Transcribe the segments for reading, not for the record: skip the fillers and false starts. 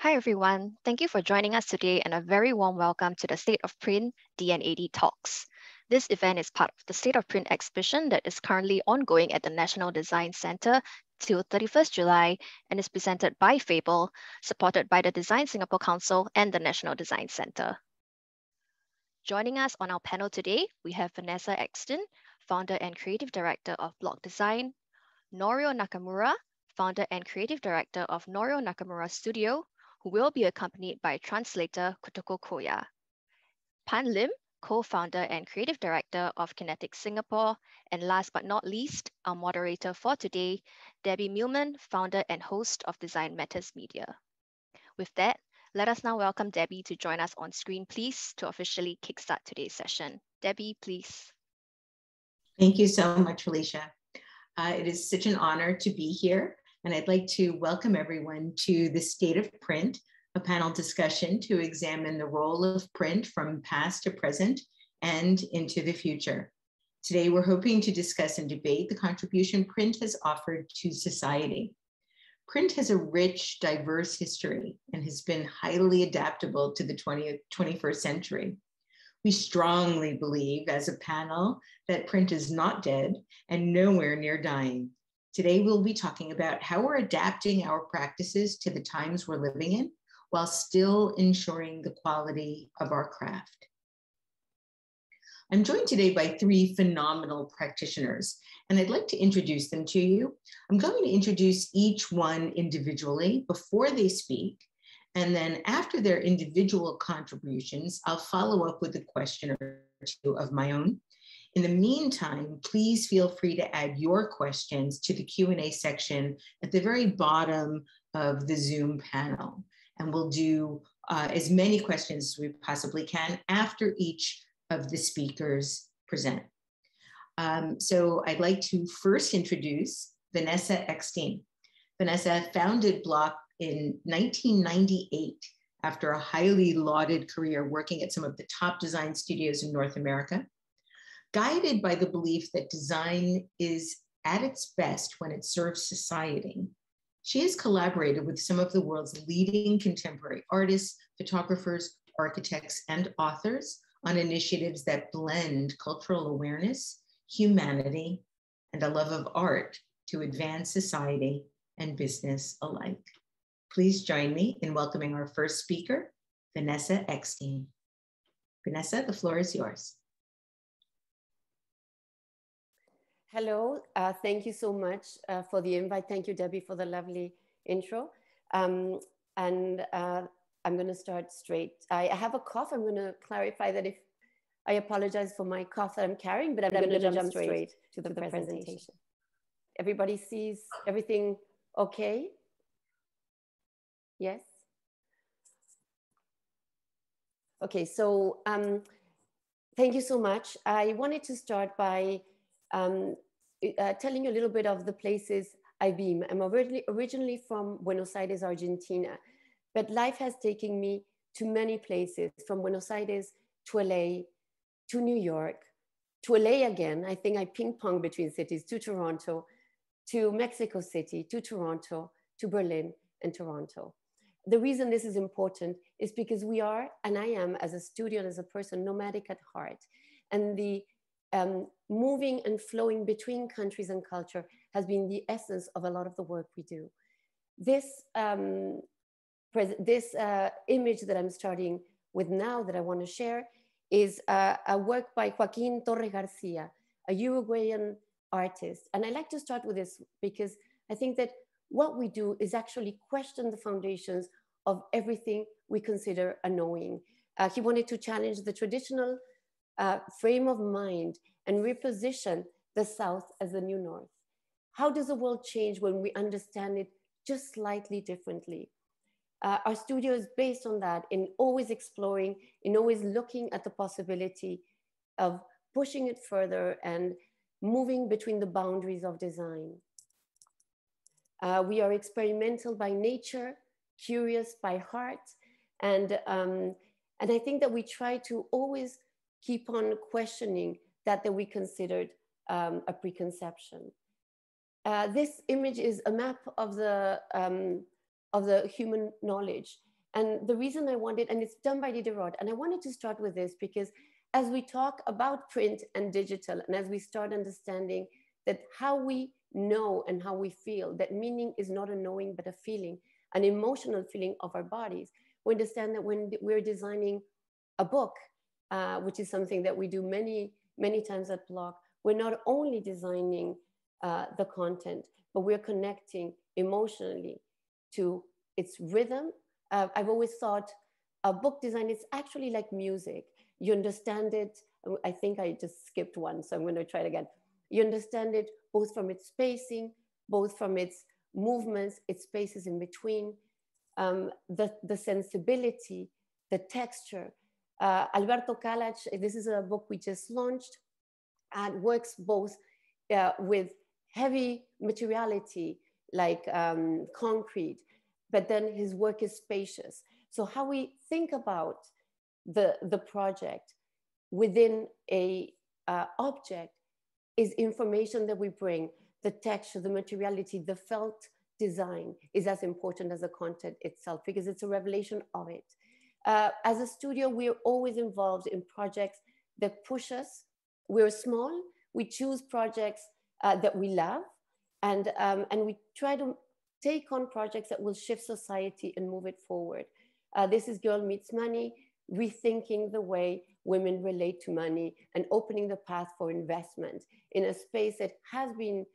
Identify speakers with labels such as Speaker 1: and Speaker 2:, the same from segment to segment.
Speaker 1: Hi everyone, thank you for joining us today and a very warm welcome to the State of Print DNAD Talks. This event is part of the State of Print exhibition that is currently ongoing at the National Design Centre till 31st July and is presented by Fable, supported by the Design Singapore Council and the National Design Centre. Joining us on our panel today, we have Vanessa Exton, founder and creative director of Block Design, Norio Nakamura, founder and creative director of Norio Nakamura Studio, who will be accompanied by translator Kotoko Koya. Pan Lim, co-founder and creative director of Kinetic Singapore, and last but not least, our moderator for today, Debbie Millman, founder and host of Design Matters Media. With that, let us now welcome Debbie to join us on screen, please, to officially kickstart today's session. Debbie, please.
Speaker 2: Thank you so much, Felicia. It is such an honor to be here, and I'd like to welcome everyone to the State of Print, a panel discussion to examine the role of print from past to present and into the future. Today, we're hoping to discuss and debate the contribution print has offered to society. Print has a rich, diverse history and has been highly adaptable to the 21st century. We strongly believe as a panel that print is not dead and nowhere near dying. Today, we'll be talking about how we're adapting our practices to the times we're living in while still ensuring the quality of our craft. I'm joined today by three phenomenal practitioners, and I'd like to introduce them to you. I'm going to introduce each one individually before they speak, and then after their individual contributions, I'll follow up with a question or two of my own. In the meantime, please feel free to add your questions to the Q&A section at the very bottom of the Zoom panel. And we'll do as many questions as we possibly can after each of the speakers present. So I'd like to first introduce Vanessa Exton. Vanessa founded Block in 1998 after a highly lauded career working at some of the top design studios in North America. Guided by the belief that design is at its best when it serves society, she has collaborated with some of the world's leading contemporary artists, photographers, architects, and authors on initiatives that blend cultural awareness, humanity, and a love of art to advance society and business alike. Please join me in welcoming our first speaker, Vanessa Exton. Vanessa, the floor is yours.
Speaker 3: Hello, thank you so much for the invite. Thank you, Debbie, for the lovely intro. I'm going to start straight. I have a cough. I'm going to clarify that I apologize for my cough that I'm carrying, but I'm going to jump straight to the presentation. Everybody sees everything okay? Yes? Okay, so thank you so much. I wanted to start by telling you a little bit of the places I've been. I'm originally from Buenos Aires, Argentina, but life has taken me to many places, from Buenos Aires to LA, to New York, to LA again. I think I ping-pong between cities, to Toronto, to Mexico City, to Toronto, to Berlin and Toronto. The reason this is important is because we are, and I am as a studio and as a person, nomadic at heart. And the moving and flowing between countries and culture has been the essence of a lot of the work we do. This image that I'm starting with now that I want to share is a work by Joaquin Torres Garcia, a Uruguayan artist. And I like to start with this because I think that what we do is actually question the foundations of everything we consider a knowing. He wanted to challenge the traditional frame of mind and reposition the South as the new North. How does the world change when we understand it just slightly differently? Our studio is based on that, in always exploring, in always looking at the possibility of pushing it further and moving between the boundaries of design. We are experimental by nature, curious by heart, and I think that we try to always keep on questioning that we considered a preconception. This image is a map of the human knowledge. And the reason I wanted, and it's done by Diderot, and I wanted to start with this because as we talk about print and digital, and as we start understanding that how we know and how we feel, that meaning is not a knowing, but a feeling, an emotional feeling of our bodies, we understand that when we're designing a book, which is something that we do many, many times at Block, we're not only designing the content, but we're connecting emotionally to its rhythm. I've always thought a book design is actually like music. You understand it. I think I just skipped one, so I'm going to try it again. You understand it both from its spacing, both from its movements, its spaces in between, the sensibility, the texture. Alberto Kalach, this is a book we just launched, and works both with heavy materiality like concrete, but then his work is spacious. So how we think about the project within a object is information that we bring. The texture, the materiality, the felt design is as important as the content itself because it's a revelation of it. As a studio, we're always involved in projects that push us. We're small, we choose projects that we love, and we try to take on projects that will shift society and move it forward. This is Girl Meets Money, rethinking the way women relate to money and opening the path for investment in a space that has been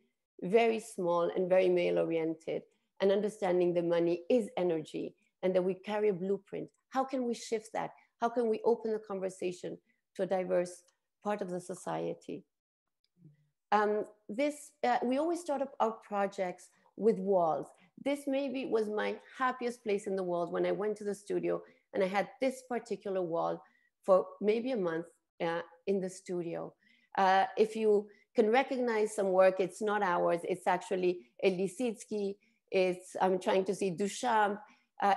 Speaker 3: very small and very male-oriented, and understanding that money is energy and that we carry a blueprint. How can we shift that? How can we open the conversation to a diverse part of the society? We always start up our projects with walls. This maybe was my happiest place in the world when I went to the studio and I had this particular wall for maybe a month in the studio. If you can recognize some work, it's not ours, it's actually Lisitsky, I'm trying to see Duchamp,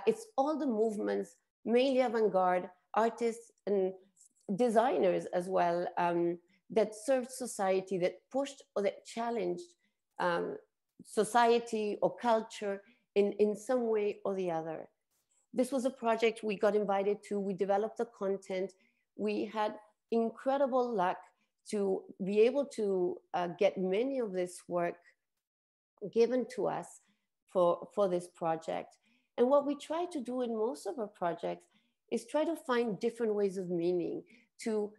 Speaker 3: it's all the movements, mainly avant-garde artists and designers as well, that served society, that pushed or that challenged society or culture in some way or the other. This was a project we got invited to, we developed the content, we had incredible luck to be able to get many of this work given to us for this project. And what we try to do in most of our projects is try to find different ways of meaning, to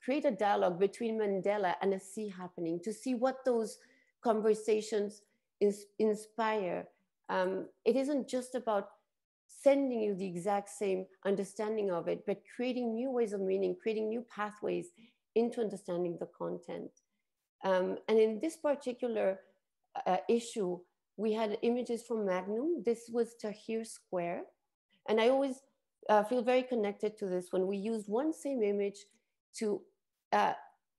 Speaker 3: create a dialogue between Mandela and a sea happening, to see what those conversations inspire. It isn't just about sending you the exact same understanding of it, but creating new ways of meaning, creating new pathways into understanding the content. And in this particular issue, we had images from Magnum. This was Tahrir Square. And I always feel very connected to this when we used one same image to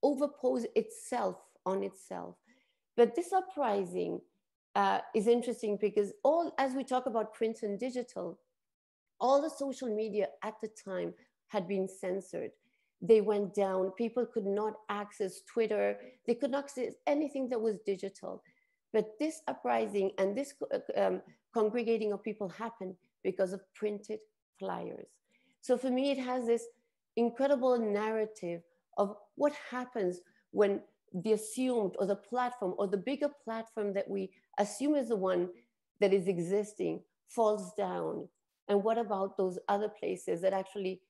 Speaker 3: overpose itself on itself. But this uprising is interesting because as we talk about print and digital, all the social media at the time had been censored. They went down, people could not access Twitter, they could not access anything that was digital. But this uprising and this congregating of people happened because of printed flyers. So for me, it has this incredible narrative of what happens when the assumed or the platform or the bigger platform that we assume is the one that is existing falls down. And what about those other places that actually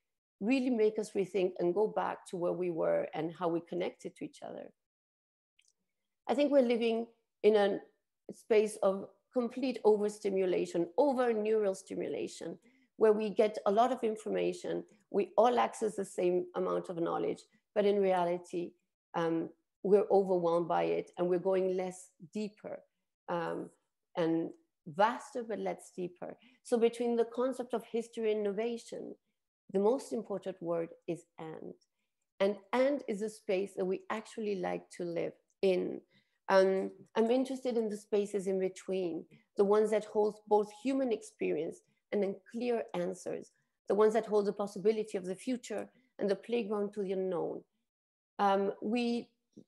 Speaker 3: really make us rethink and go back to where we were and how we connected to each other? I think we're living in a space of complete overstimulation, over neural stimulation, where we get a lot of information, we all access the same amount of knowledge, but in reality, we're overwhelmed by it and we're going less deeper and vaster, but less deeper. So between the concept of history and innovation, the most important word is and is a space that we actually like to live in. I'm interested in the spaces in between, the ones that hold both human experience and then clear answers, the ones that hold the possibility of the future and the playground to the unknown.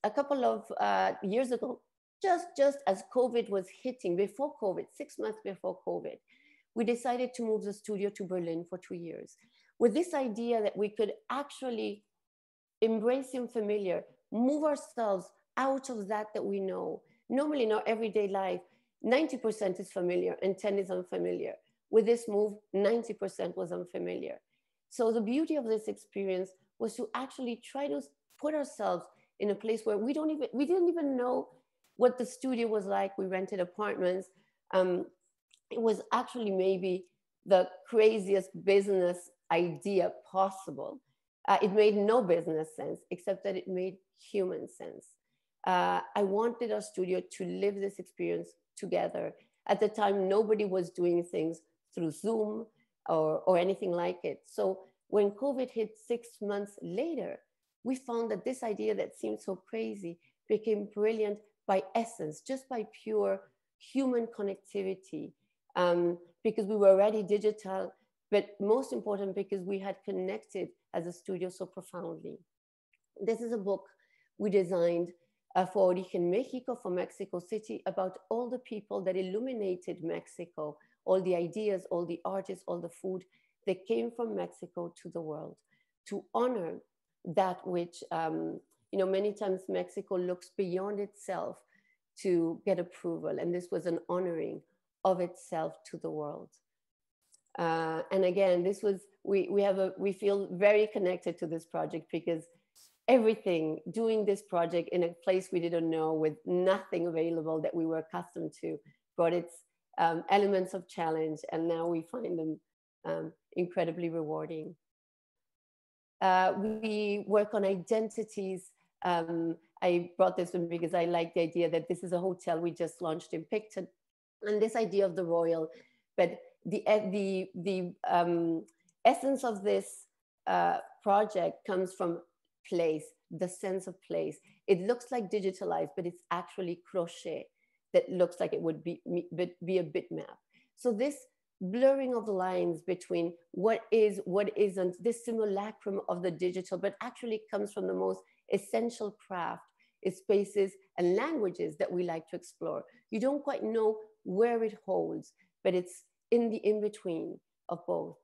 Speaker 3: A couple of years ago, just as COVID was hitting, before COVID, 6 months before COVID, we decided to move the studio to Berlin for 2 years with this idea that we could actually embrace the unfamiliar, move ourselves out of that we know. Normally in our everyday life, 90% is familiar and 10 is unfamiliar. With this move, 90% was unfamiliar. So the beauty of this experience was to actually try to put ourselves in a place where we didn't even know what the studio was like. We rented apartments. It was actually maybe the craziest business idea possible. It made no business sense, except that it made human sense. I wanted our studio to live this experience together. At the time, nobody was doing things through Zoom or anything like it. So when COVID hit 6 months later, we found that this idea that seemed so crazy became brilliant by essence, just by pure human connectivity, because we were already digital, but most important because we had connected as a studio so profoundly. This is a book we designed for Origen Mexico, for Mexico City, about all the people that illuminated Mexico, all the ideas, all the artists, all the food that came from Mexico to the world, to honor that which, many times Mexico looks beyond itself to get approval. And this was an honoring of itself to the world. And again, this was, we feel very connected to this project because everything, doing this project in a place we didn't know with nothing available that we were accustomed to, brought its elements of challenge, and now we find them incredibly rewarding. We work on identities. I brought this one because I like the idea that this is a hotel we just launched in Picton, and this idea of the royal, but the essence of this project comes from place, the sense of place. It looks like digitalized, but it's actually crochet that looks like it would be a bitmap. So this blurring of the lines between what is, what isn't, this simulacrum of the digital, but actually comes from the most essential craft, is spaces and languages that we like to explore. You don't quite know where it holds, but it's in the in-between of both.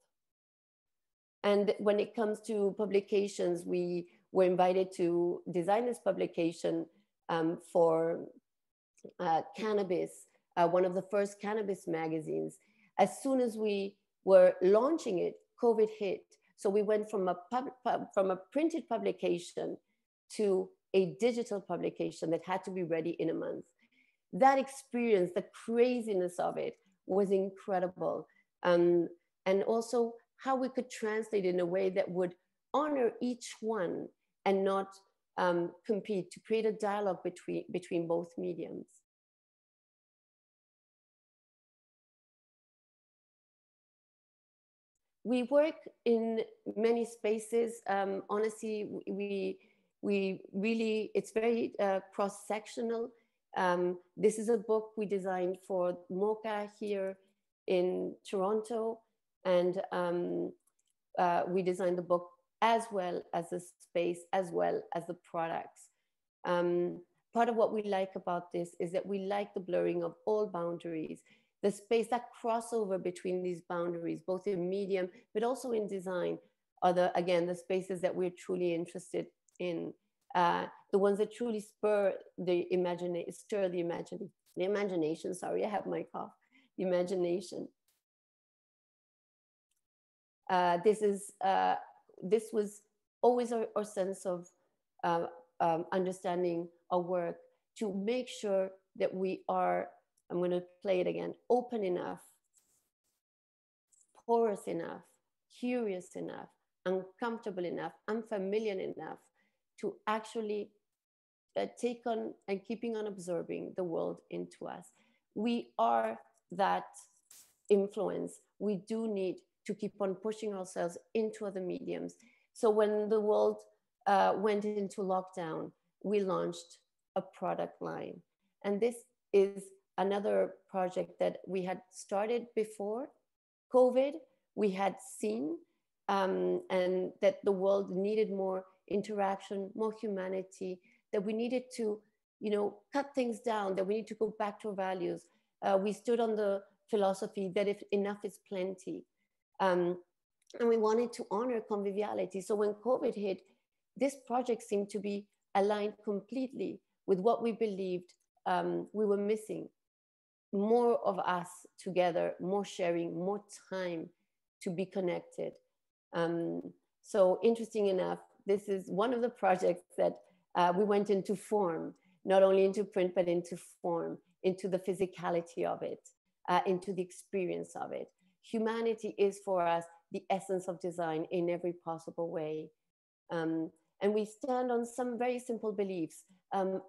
Speaker 3: And when it comes to publications, we were invited to design this publication for cannabis, one of the first cannabis magazines. As soon as we were launching it, COVID hit. So we went from a printed publication to a digital publication that had to be ready in a month. That experience, the craziness of it, was incredible. And also how we could translate in a way that would honor each one and not compete, to create a dialogue between both mediums. We work in many spaces. Honestly, we really, it's very cross-sectional. This is a book we designed for MoCA here in Toronto. And we designed the book as well as the space, as well as the products. Part of what we like about this is that we like the blurring of all boundaries, the space, that crossover between these boundaries, both in medium, but also in design, are the spaces that we're truly interested in. The ones that truly spur the imagination, sorry, I have my cough, the imagination. This was always our sense of understanding our work, to make sure that we are, I'm going to play it again, open enough, porous enough, curious enough, uncomfortable enough, unfamiliar enough to actually take on and keeping on observing the world into us. We are that influence. We do need to keep on pushing ourselves into other mediums. So when the world went into lockdown, we launched a product line. And this is another project that we had started before COVID. We had seen and that the world needed more interaction, more humanity, that we needed to, cut things down, that we need to go back to our values. We stood on the philosophy that if enough is plenty. And we wanted to honor conviviality. So when COVID hit, this project seemed to be aligned completely with what we believed we were missing. More of us together, more sharing, more time to be connected. So interesting enough, this is one of the projects that we went into form, not only into print, but into form, into the physicality of it, into the experience of it. Humanity is for us the essence of design in every possible way. And we stand on some very simple beliefs.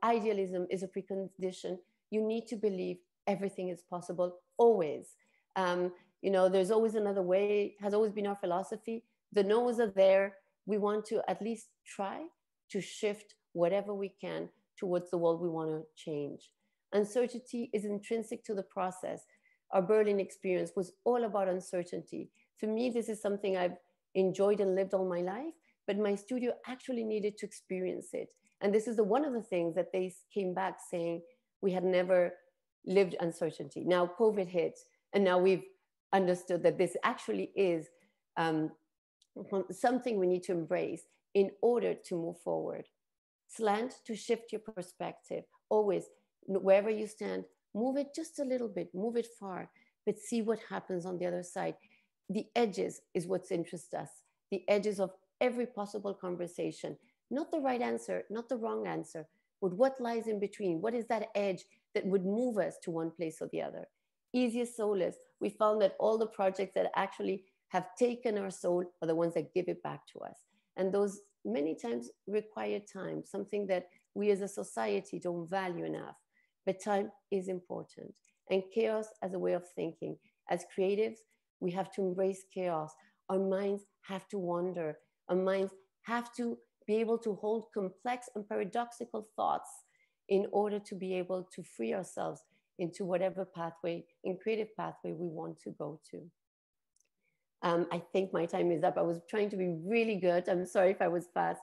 Speaker 3: Idealism is a precondition. You need to believe everything is possible, always. There's always another way, has always been our philosophy. The no's are there. We want to at least try to shift whatever we can towards the world we want to change. Uncertainty is intrinsic to the process. Our Berlin experience was all about uncertainty. For me, this is something I've enjoyed and lived all my life, but my studio actually needed to experience it. And this is one of the things that they came back saying, we had never lived uncertainty. Now COVID hit, and now we've understood that this actually is something we need to embrace in order to move forward. Slant, to shift your perspective. Always, wherever you stand, move it just a little bit, move it far, but see what happens on the other side. The edges is what's interests us. The edges of every possible conversation. Not the right answer, not the wrong answer, but what lies in between. What is that edge that would move us to one place or the other? Easiest solace. We found that all the projects that actually have taken our soul are the ones that give it back to us. And those many times require time, something that we as a society don't value enough. But time is important. And chaos as a way of thinking. As creatives, we have to embrace chaos. Our minds have to wander. Our minds have to be able to hold complex and paradoxical thoughts in order to be able to free ourselves into whatever pathway, in creative pathway we want to go to. I think my time is up. I was trying to be really good. I'm sorry if I was fast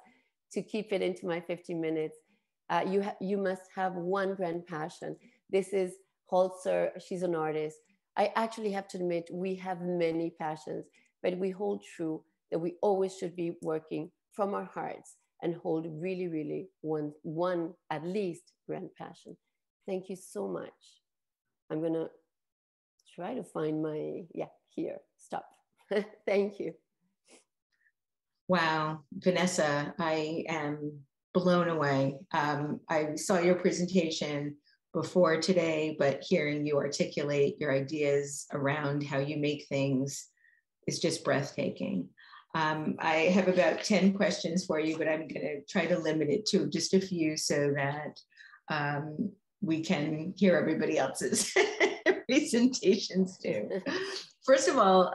Speaker 3: to keep it into my 50 minutes. You must have one grand passion. This is Holzer. She's an artist. I actually have to admit, we have many passions, but we hold true that we always should be working from our hearts and hold really, really one at least grand passion. Thank you so much. I'm gonna try to find my, here, stop. Thank you.
Speaker 2: Wow, Vanessa, I am blown away. I saw your presentation before today, but hearing you articulate your ideas around how you make things is just breathtaking. I have about 10 questions for you, but I'm going to try to limit it to just a few so that we can hear everybody else's presentations too. First of all,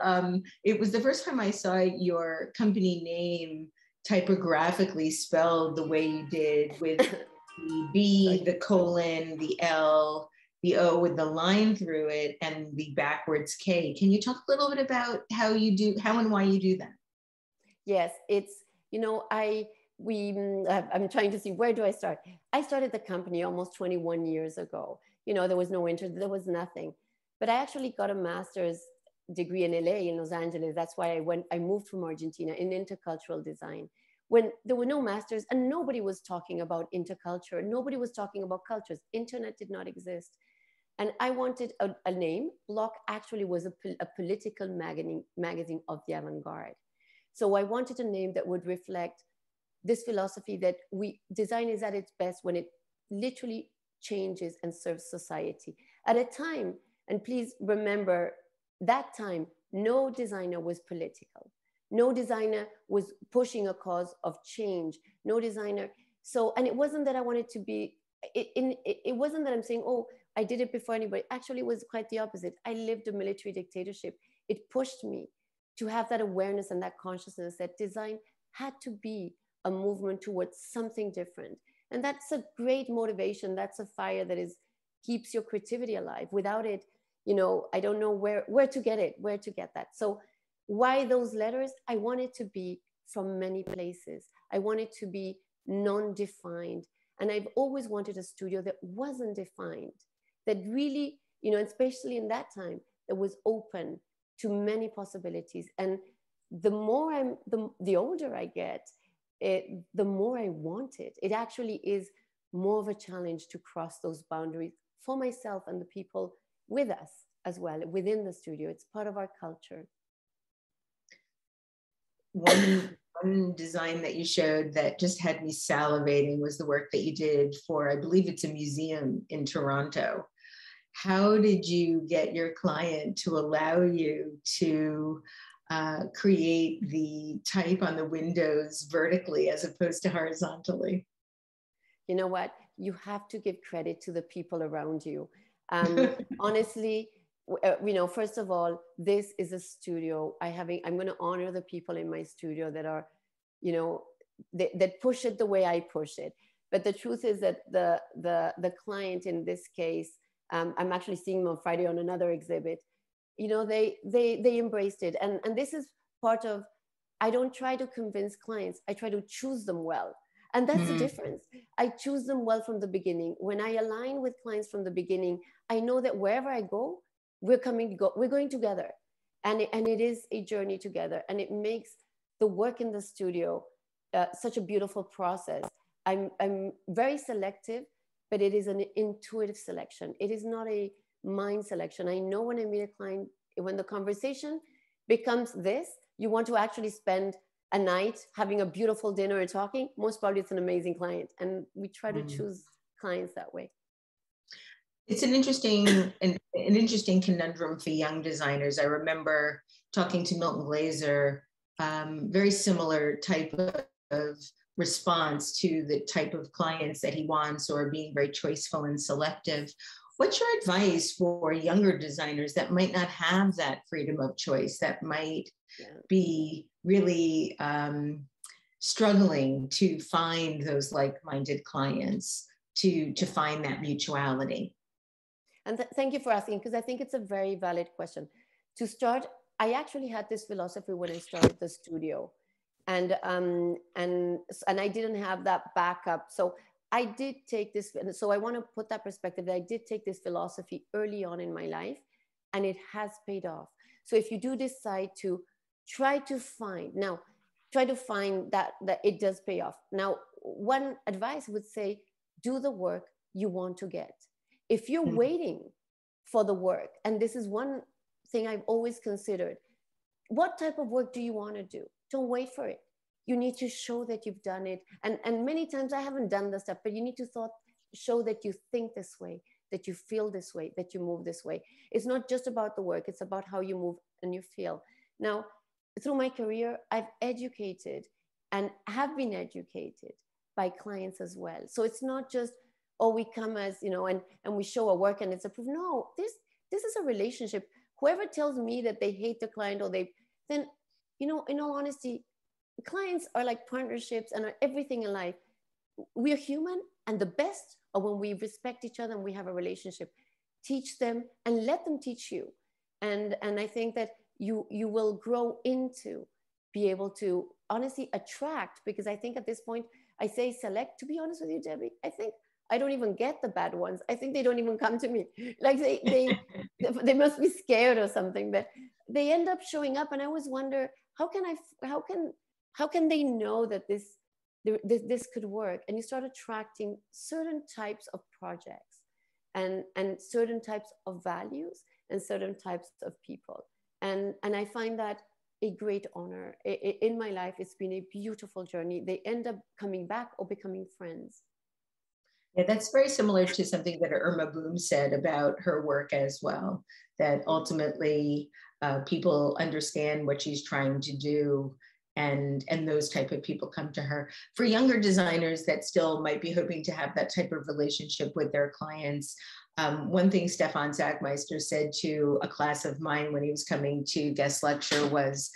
Speaker 2: it was the first time I saw your company name typographically spelled the way you did, with the B, the colon, the L, the O with the line through it, and the backwards K. Can you talk a little bit about how and why you do that?
Speaker 3: Yes, it's, I'm trying to see, where do I start? I started the company almost 21 years ago. There was no internet, there was nothing. But I actually got a master's degree in LA, in Los Angeles. That's why I moved from Argentina in intercultural design. When there were no masters and nobody was talking about interculture, nobody was talking about cultures. Internet did not exist. And I wanted a name. Block actually was a political magazine of the avant-garde. So I wanted a name that would reflect this philosophy that design is at its best when it literally changes and serves society. At a time, and please remember, that time, no designer was political. No designer was pushing a cause of change. No designer. So, and it wasn't that I wanted to be, it wasn't that I'm saying, oh, I did it before anybody. Actually, it was quite the opposite. I lived a military dictatorship. It pushed me to have that awareness and that consciousness that design had to be a movement towards something different. And that's a great motivation. That's a fire that keeps your creativity alive. Without it, I don't know where to get that. So why those letters? I wanted to be from many places. I wanted to be non-defined. And I've always wanted a studio that wasn't defined, that really, especially in that time, that was open to many possibilities. And the more the older I get, the more I want it. It actually is more of a challenge to cross those boundaries for myself and the people with us as well, within the studio. It's part of our culture.
Speaker 2: One design that you showed that just had me salivating was the work that you did for, I believe it's a museum in Toronto. How did you get your client to allow you to create the type on the windows vertically as opposed to horizontally?
Speaker 3: You know what? You have to give credit to the people around you. Honestly, first of all, this is a studio. I'm going to honor the people in my studio that are, that push it the way I push it. But the truth is that the client in this case, I'm actually seeing them on Friday on another exhibit. They embraced it, and this is part of. I don't try to convince clients. I try to choose them well. And that's the difference. I choose them well from the beginning. When I align with clients from the beginning, I know that wherever I go, we're going together. And it is a journey together. And it makes the work in the studio such a beautiful process. I'm very selective, but it is an intuitive selection. It is not a mind selection. I know when I meet a client, when the conversation becomes this, you want to actually spend a night having a beautiful dinner and talking, most probably it's an amazing client. And we try to choose clients that way.
Speaker 2: It's an interesting conundrum for young designers. I remember talking to Milton Glaser, very similar type of response to the type of clients that he wants, or being very choiceful and selective. What's your advice for younger designers that might not have that freedom of choice, that might be really struggling to find those like-minded clients, to find that mutuality?
Speaker 3: And thank you for asking, because I think it's a very valid question. To start, I actually had this philosophy when I started the studio, and I didn't have that backup. So I did take this, so I want to put that perspective that I did take this philosophy early on in my life, and it has paid off. So if you do decide to try to find that it does pay off. Now, one advice would say, do the work you want to get. If you're waiting for the work, and this is one thing I've always considered, what type of work do you want to do? Don't wait for it. You need to show that you've done it. And many times I haven't done the stuff, but you need to show that you think this way, that you feel this way, that you move this way. It's not just about the work, it's about how you move and you feel. Now, through my career, I've educated and have been educated by clients as well. So it's not just, we come as, and we show our work and it's approved. No, this is a relationship. Whoever tells me that they hate the client then, in all honesty, clients are like partnerships and are everything in life. We're human, and the best are when we respect each other and we have a relationship. Teach them and let them teach you. And I think that you will grow into be able to honestly attract, because I think at this point, I say select, to be honest with you, Debbie, I think I don't even get the bad ones. I think they don't even come to me. Like they must be scared or something, but they end up showing up. And I always wonder, how can they know that this could work? And you start attracting certain types of projects and certain types of values and certain types of people. And I find that a great honor. In my life, it's been a beautiful journey. They end up coming back or becoming friends.
Speaker 2: Yeah, that's very similar to something that Irma Boom said about her work as well, that ultimately people understand what she's trying to do, and those type of people come to her. For younger designers that still might be hoping to have that type of relationship with their clients, one thing Stefan Sagmeister said to a class of mine when he was coming to guest lecture was,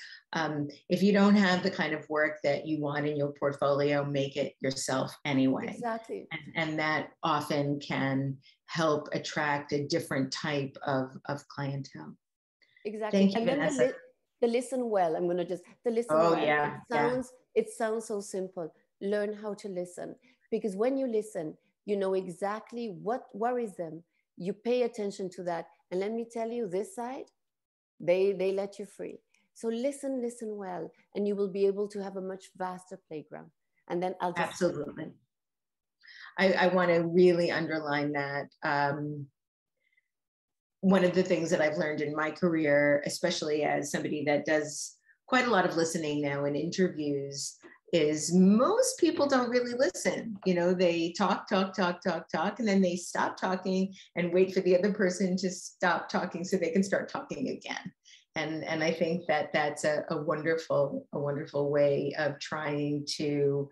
Speaker 2: if you don't have the kind of work that you want in your portfolio, make it yourself anyway.
Speaker 3: Exactly.
Speaker 2: And that often can help attract a different type of clientele.
Speaker 3: Exactly.
Speaker 2: Thank you,
Speaker 3: and then
Speaker 2: Vanessa.
Speaker 3: the listen well. I'm going to just the listen well.
Speaker 2: Yeah.
Speaker 3: It sounds so simple. Learn how to listen, because when you listen, you know exactly what worries them. You pay attention to that. And let me tell you, this side, They let you free. So listen well, and you will be able to have a much vaster playground. And then I'll just—
Speaker 2: Absolutely. I want to really underline that. One of the things that I've learned in my career, especially as somebody that does quite a lot of listening now in interviews, is most people don't really listen. You know, they talk, and then they stop talking and wait for the other person to stop talking so they can start talking again. And I think that that's a wonderful way of trying to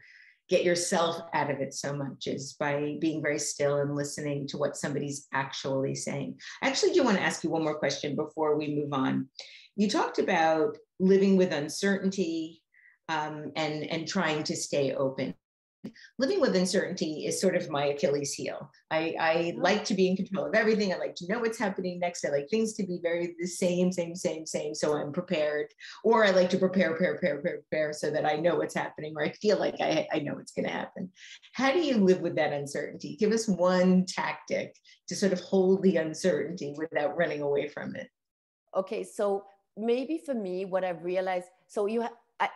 Speaker 2: get yourself out of it so much, is by being very still and listening to what somebody's actually saying. I actually do want to ask you one more question before we move on. You talked about living with uncertainty and trying to stay open. Living with uncertainty is sort of my Achilles heel. I like to be in control of everything. I like to know what's happening next. I like things to be very the same, so I'm prepared. Or I like to prepare so that I know what's happening, or I feel like I know what's going to happen. How do you live with that uncertainty? Give us one tactic to sort of hold the uncertainty without running away from it.
Speaker 3: Okay, so maybe for me, what I've realized, so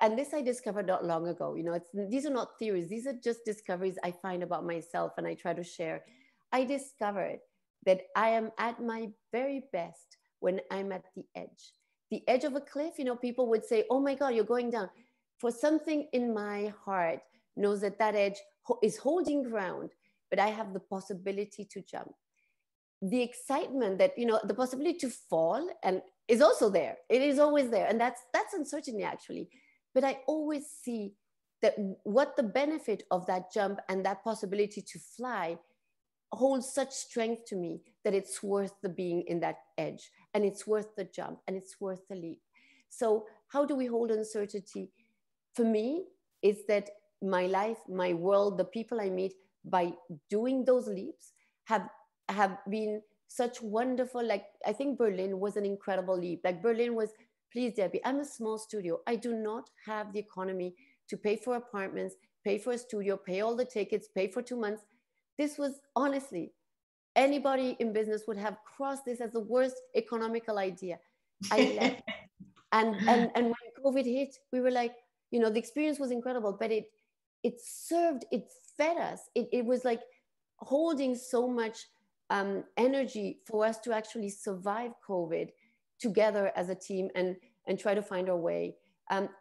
Speaker 3: and this I discovered not long ago, you know, these are not theories, these are just discoveries I find about myself and I try to share. I discovered that I am at my very best when I'm at the edge of a cliff. You know, people would say, oh my God, you're going down. For something in my heart knows that edge is holding ground, but I have the possibility to jump. The excitement that, you know, the possibility to fall and is also there. It is always there. And that's uncertainty actually. But I always see that what the benefit of that jump and that possibility to fly holds such strength to me that it's worth the being in that edge, and it's worth the jump, and it's worth the leap. So how do we hold uncertainty? For me, it's that my life, my world, the people I meet by doing those leaps have been such wonderful. Like, I think Berlin was an incredible leap. Like, Berlin was, please, Debbie, I'm a small studio. I do not have the economy to pay for apartments, pay for a studio, pay all the tickets, pay for 2 months. This was, honestly, anybody in business would have crossed this as the worst economical idea. I left. and when COVID hit, we were like, you know, the experience was incredible, but it served, it fed us. It was like holding so much energy for us to actually survive COVID together as a team and try to find our way.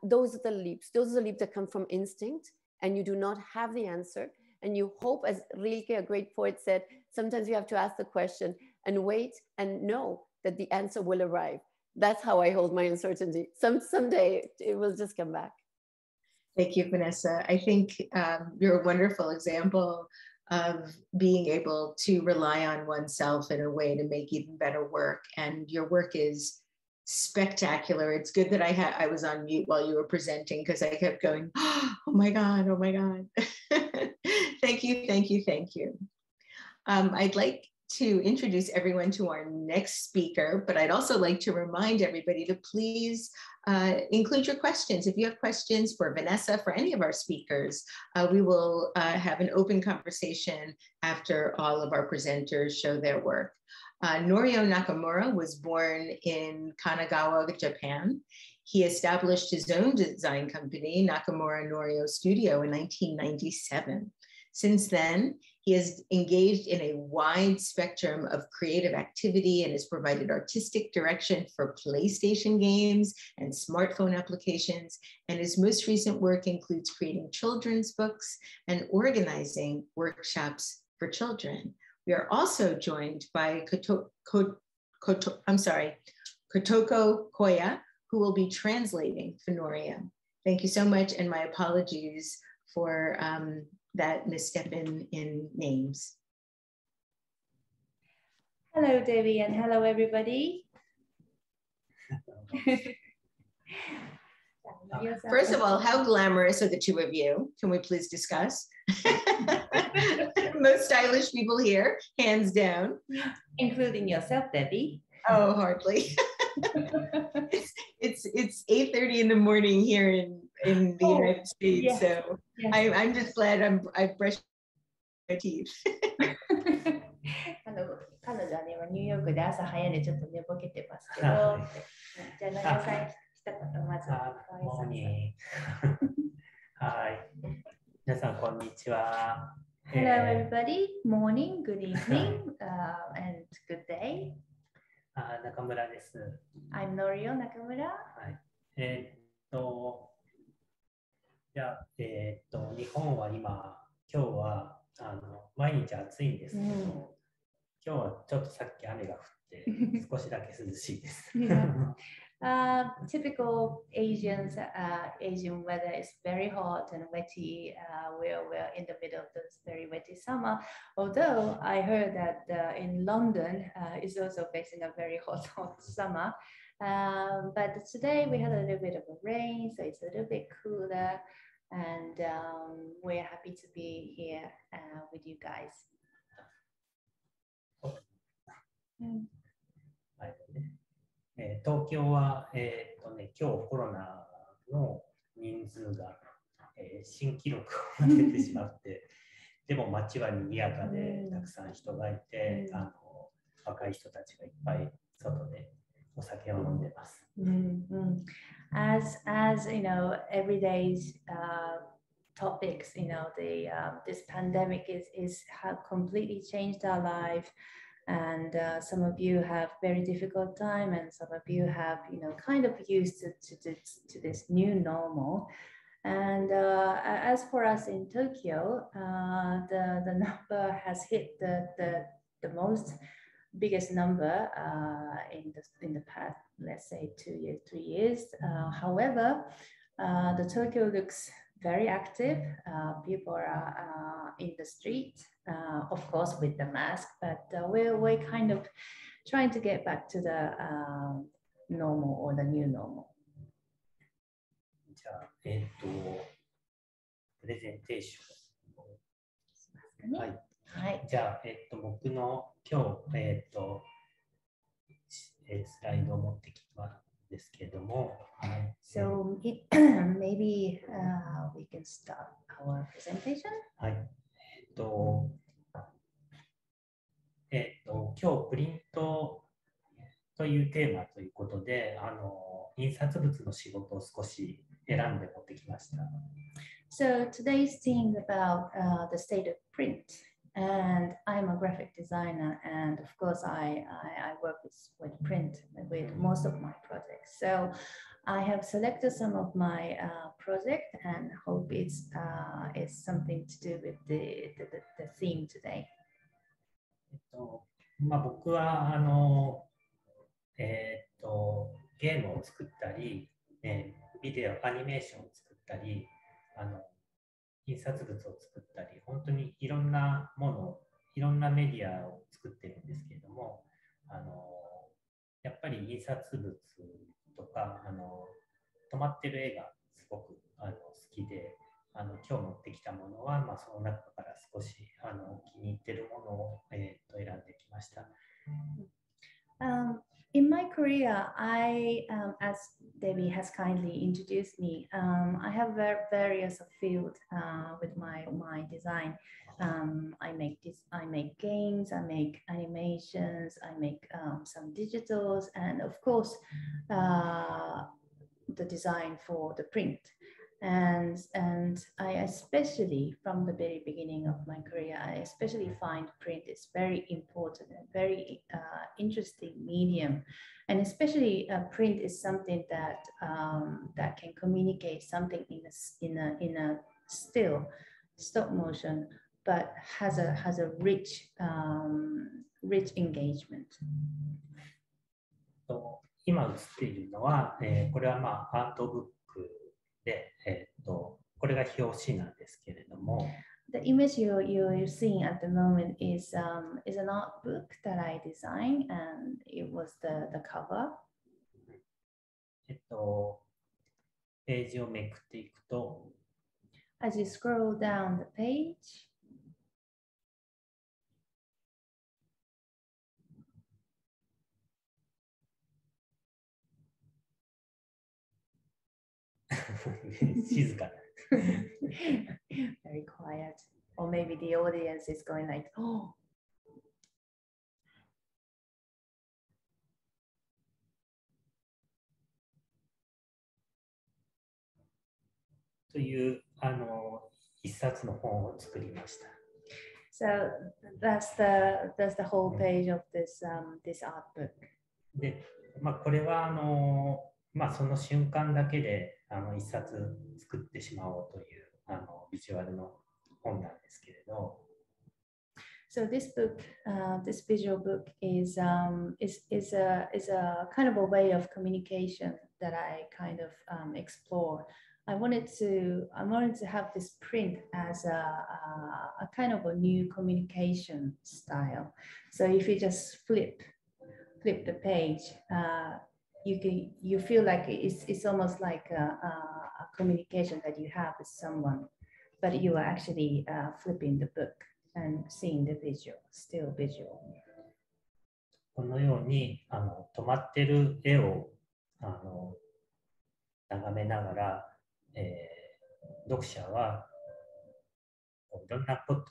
Speaker 3: Those are the leaps. Those are the leaps that come from instinct, and you do not have the answer. And you hope, as Rilke, a great poet, said, sometimes you have to ask the question and wait and know that the answer will arrive. That's how I hold my uncertainty. Someday it will just come back.
Speaker 2: Thank you, Vanessa. I think you're a wonderful example of being able to rely on oneself in a way to make even better work. And your work is spectacular. It's good that I was on mute while you were presenting, because I kept going, oh my God. Thank you. I'd like to introduce everyone to our next speaker, but I'd also like to remind everybody to please include your questions. If you have questions for Vanessa, for any of our speakers, we will have an open conversation after all of our presenters show their work. Norio Nakamura was born in Kanagawa, Japan. He established his own design company, Nakamura Norio Studio, in 1997. Since then, he has engaged in a wide spectrum of creative activity and has provided artistic direction for PlayStation games and smartphone applications. And his most recent work includes creating children's books and organizing workshops for children. We are also joined by Kotoko Koya, who will be translating for Norio. Thank you so much, and my apologies for that misstep in names.
Speaker 4: Hello, Debbie, and hello, everybody.
Speaker 2: First of all, how glamorous are the two of you? Can we please discuss? Most stylish people here, hands down.
Speaker 4: Including yourself, Debbie.
Speaker 2: Oh, hardly. It's 8:30 in the morning here in the United States, yes. So yes. I'm just glad I've brushed my teeth.
Speaker 4: 彼女はね、ニューヨークで朝早いんでちょっと寝ぼけてますけど、じゃあ、中尾さん、一言まずご挨拶。
Speaker 5: はい。皆さん、こんにちは。
Speaker 4: Hello, everybody. Morning, good evening, and good day.
Speaker 5: 中村です。
Speaker 4: I'm Norio Nakamura.
Speaker 5: はい。じゃあ、日本は今日は毎日暑いんですけど、今日はちょっとさっき雨が降って少しだけ涼しいです。
Speaker 4: Typical Asian weather is very hot and wetty. We're in the middle of this very wetty summer. Although I heard that in London is also facing a very hot summer. But today we had a little bit of a rain, so it's a little bit cooler. And we're happy to be here with you guys.
Speaker 5: 東京は、今日コロナの人数が、新記録を出てしまって、でも街は賑やかでたくさん人がいて、若い人たちがいっぱい外でお酒を飲んでます。
Speaker 4: As you know, everyday's topics, you know, this pandemic is have completely changed our life. And some of you have very difficult time, and some of you have, you know, kind of used to this new normal. And as for us in Tokyo, the number has hit the most biggest number in the past, let's say 2 years, 3 years. However, the Tokyo looks very active. People are in the street, of course, with the mask, but we're kind of trying to get back to the normal or the new normal.
Speaker 5: じゃあ、プレゼンテーション。はい。はい。じゃあ、僕の今日、スライドを持ってきたんですけれども。
Speaker 4: So maybe we can start our presentation.
Speaker 5: はい。今日プリントというテーマということで、印刷物の仕事を少し選んで持ってきました。
Speaker 4: So today's theme about the state of print, and I'm a graphic designer, and of course I work with print with most of my projects. So I have selected some of my project and hope it's something to do with the theme today.
Speaker 5: 僕はゲームを作ったり、ビデオ、アニメーションを作ったり、印刷物を作ったり、本当にいろんなもの、いろんなメディアを作ってるんですけれども、やっぱり印刷物とか止まってる絵がすごく好きで、今日持ってきたものは、その中から少し気に入ってるものを、選んできました。
Speaker 4: In my career, as Debbie has kindly introduced me, I have various fields with my design. I make games, I make animations, I make some digitals, and of course, the design for the print. And I especially, from the very beginning of my career, I especially find print is very important and very interesting medium. And especially print is something that that can communicate something in a still stop motion, but has a rich engagement.
Speaker 5: 今映っているのは、これはアートブックで、これが表紙なんですけれども。
Speaker 4: The image you're seeing at the moment is an art book that I designed, and it was the cover.
Speaker 5: ページをめくっていくと、
Speaker 4: as you scroll down the page,
Speaker 5: 静か。
Speaker 4: Very quiet. Or maybe the audience is going like, oh.
Speaker 5: という一冊の本を作りました。
Speaker 4: So that's the whole page of this this art book.
Speaker 5: で、これはその瞬間だけで一冊作ってしまおうというビジュアルの本なんですけれど。
Speaker 4: So this book, this visual book is a kind of a way of communication that I kind of explore. I wanted to have this print as a kind of a new communication style. So if you just flip the page, you feel like it's almost like a communication that you have with someone, but you are actually flipping the book and seeing the visual, still visual.
Speaker 5: このように止まってる絵を眺めながら、読者はいろんなこ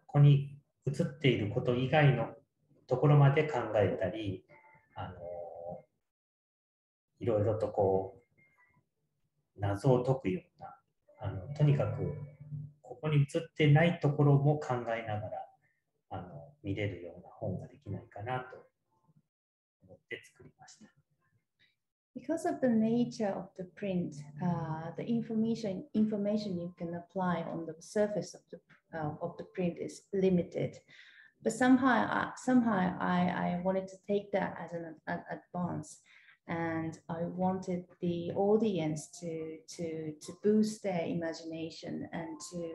Speaker 5: こに映っていること以外のところまで考えたり、いろいろとこう謎を解くようなとにかくここに映ってないところも考えながら見れるような本ができないかなと思って作りました。
Speaker 4: Because of the nature of the print, the information you can apply on the surface of the print is limited. But somehow I wanted to take that as an advance, and I wanted the audience to boost their imagination and to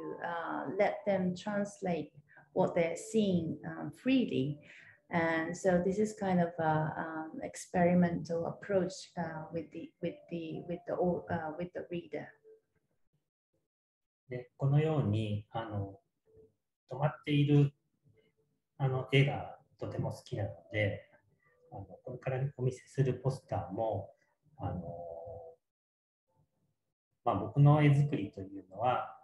Speaker 4: let them translate what they're seeing freely. And so this is kind of an experimental approach with the reader.
Speaker 5: でこのように止まっている絵がとても好きなので、これからお見せするポスターも僕の絵作りというのは、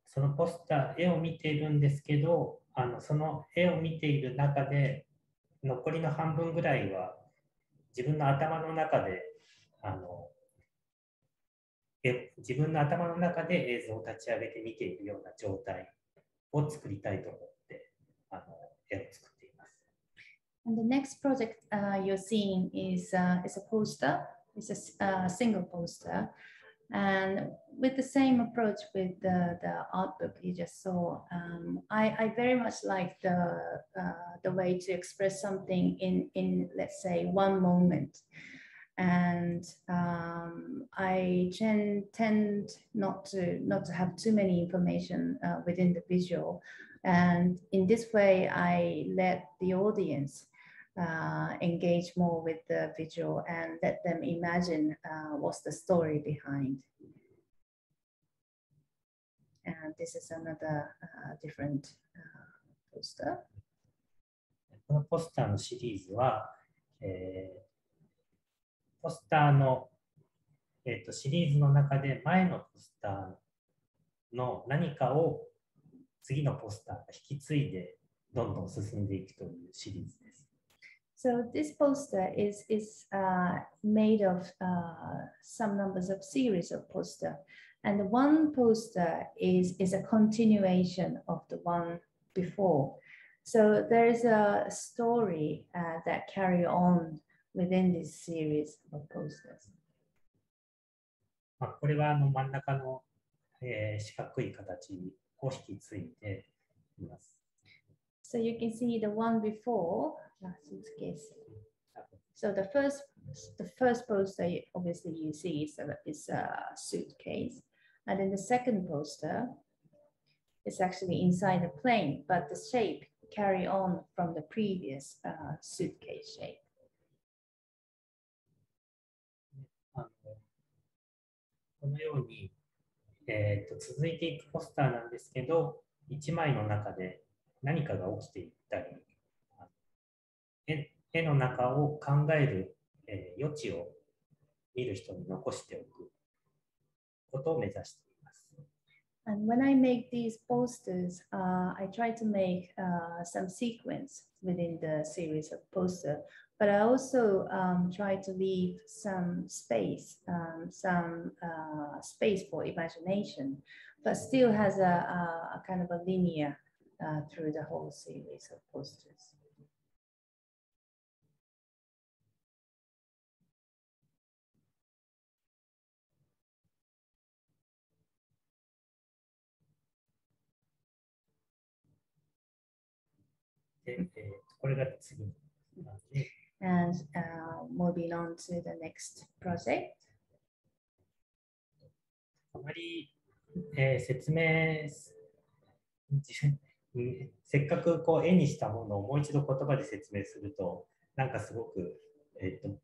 Speaker 5: そのポスター絵を見ているんですけど、その絵を見ている中で残りの半分ぐらいは自分の頭の中で自分の頭の中で映像を立ち上げて見ているような状態を作りたいと思って絵を作っています。
Speaker 4: And the next project you're seeing is a poster. It's a single poster. And with the same approach with the art book you just saw, I very much like the way to express something in let's say one moment. And I tend not to have too many information within the visual. And in this way, I let the audience engage more with the visual and let them imagine what's the story behind. And this is another different poster.
Speaker 5: このポスターのシリーズは、ポスターの、シリーズの中で前のポスターの何かを次のポスターが引き継いでどんどん進んでいくというシリーズです。
Speaker 4: So this poster is made of some numbers of series of poster, and one poster is a continuation of the one before. So there is a story that carry on within this series of posters.
Speaker 5: これは真ん中の、四角い形を引き継いでいます。
Speaker 4: So you can see the one before suitcase. So the first poster obviously you see is a suitcase, and then the second poster is actually inside the plane, but the shape carry on from the previous suitcase shape.
Speaker 5: このように、続いていくポスターなんですけど、1枚の中で何かが起きていったり、絵の中を考える、余地を見る人に残しておくことを目指しています。
Speaker 4: And when I make these posters, I try to make some sequence within the series of posters, but I also try to leave some space, space for imagination, but still has a kind of a linear through the whole series of posters. And moving on to the next project.
Speaker 5: あまり、説明せっかくこう絵にしたものをもう一度言葉で説明するとなんかすごく、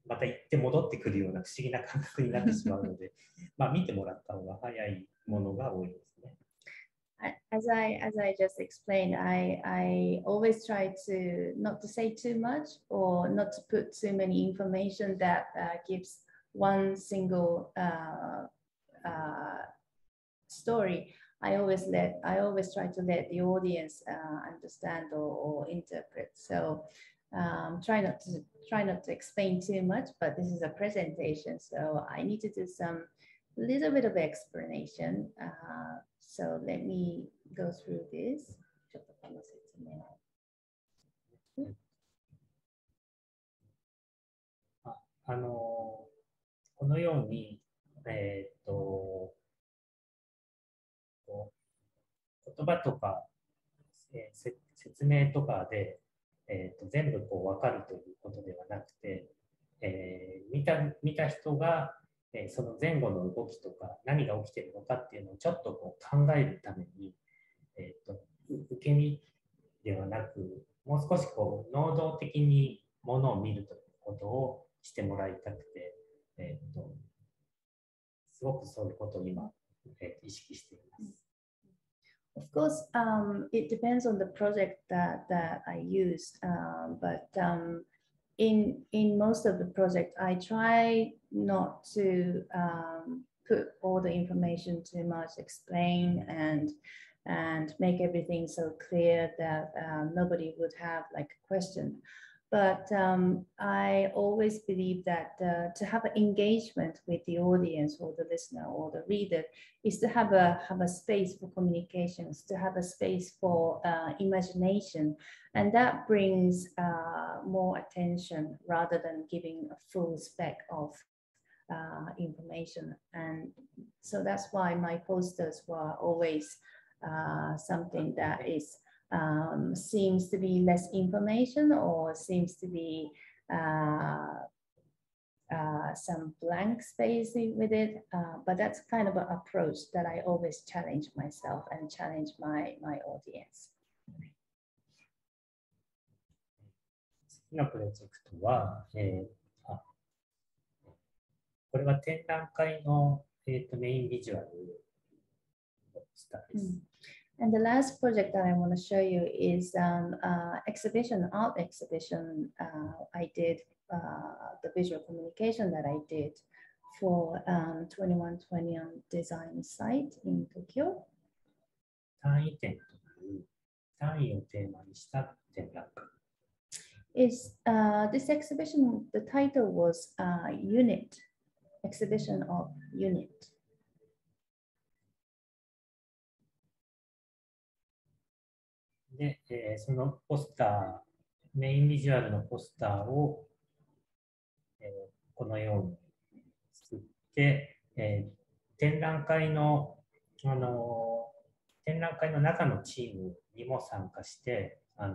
Speaker 5: また行って戻ってくるような不思議な感覚になってしまうのでまあ見てもらった方が早いものが多いですね。
Speaker 4: As I just explained, I always try to not to say too much or not to put too many information that gives one single story. I always try to let the audience understand or interpret. So try not to explain too much, but this is a presentation, so I need to do some little bit of explanation. So let me go through this.
Speaker 5: このように、言葉とか、説明とかで、全部こう分かるということではなくて、見た人が、その前後の動きとか何が起きているのかっていうのをちょっとこう考えるために、受け身ではなくもう少しこう能動的にものを見るということをしてもらいたくて、すごくそういうことを今、意識しています。
Speaker 4: Of course, it depends on the project that I use, but in most of the project, I try not to put all the information too much, explain and make everything so clear that nobody would have like a question. But I always believe that to have an engagement with the audience or the listener or the reader is to have a space for communications, to have a space for imagination, and that brings more attention rather than giving a full spec of information. And so that's why my posters were always something that is seems to be less information or seems to be some blank space with it, but that's kind of an approach that I always challenge myself and challenge my audience.
Speaker 5: 次のプロジェクトは、これは展覧会の、メインビジュアルのスタイルです。
Speaker 4: And the last project that I want to show you is art exhibition I did, the visual communication that I did for 2120 Design Site in Tokyo.
Speaker 5: 単位展という単位をテーマにした展覧会。
Speaker 4: Is this exhibition, the title was Unit, Exhibition of Unit.
Speaker 5: で、そのポスター、メインビジュアルのポスターを、このように作って、展覧会の中のチームにも参加して、1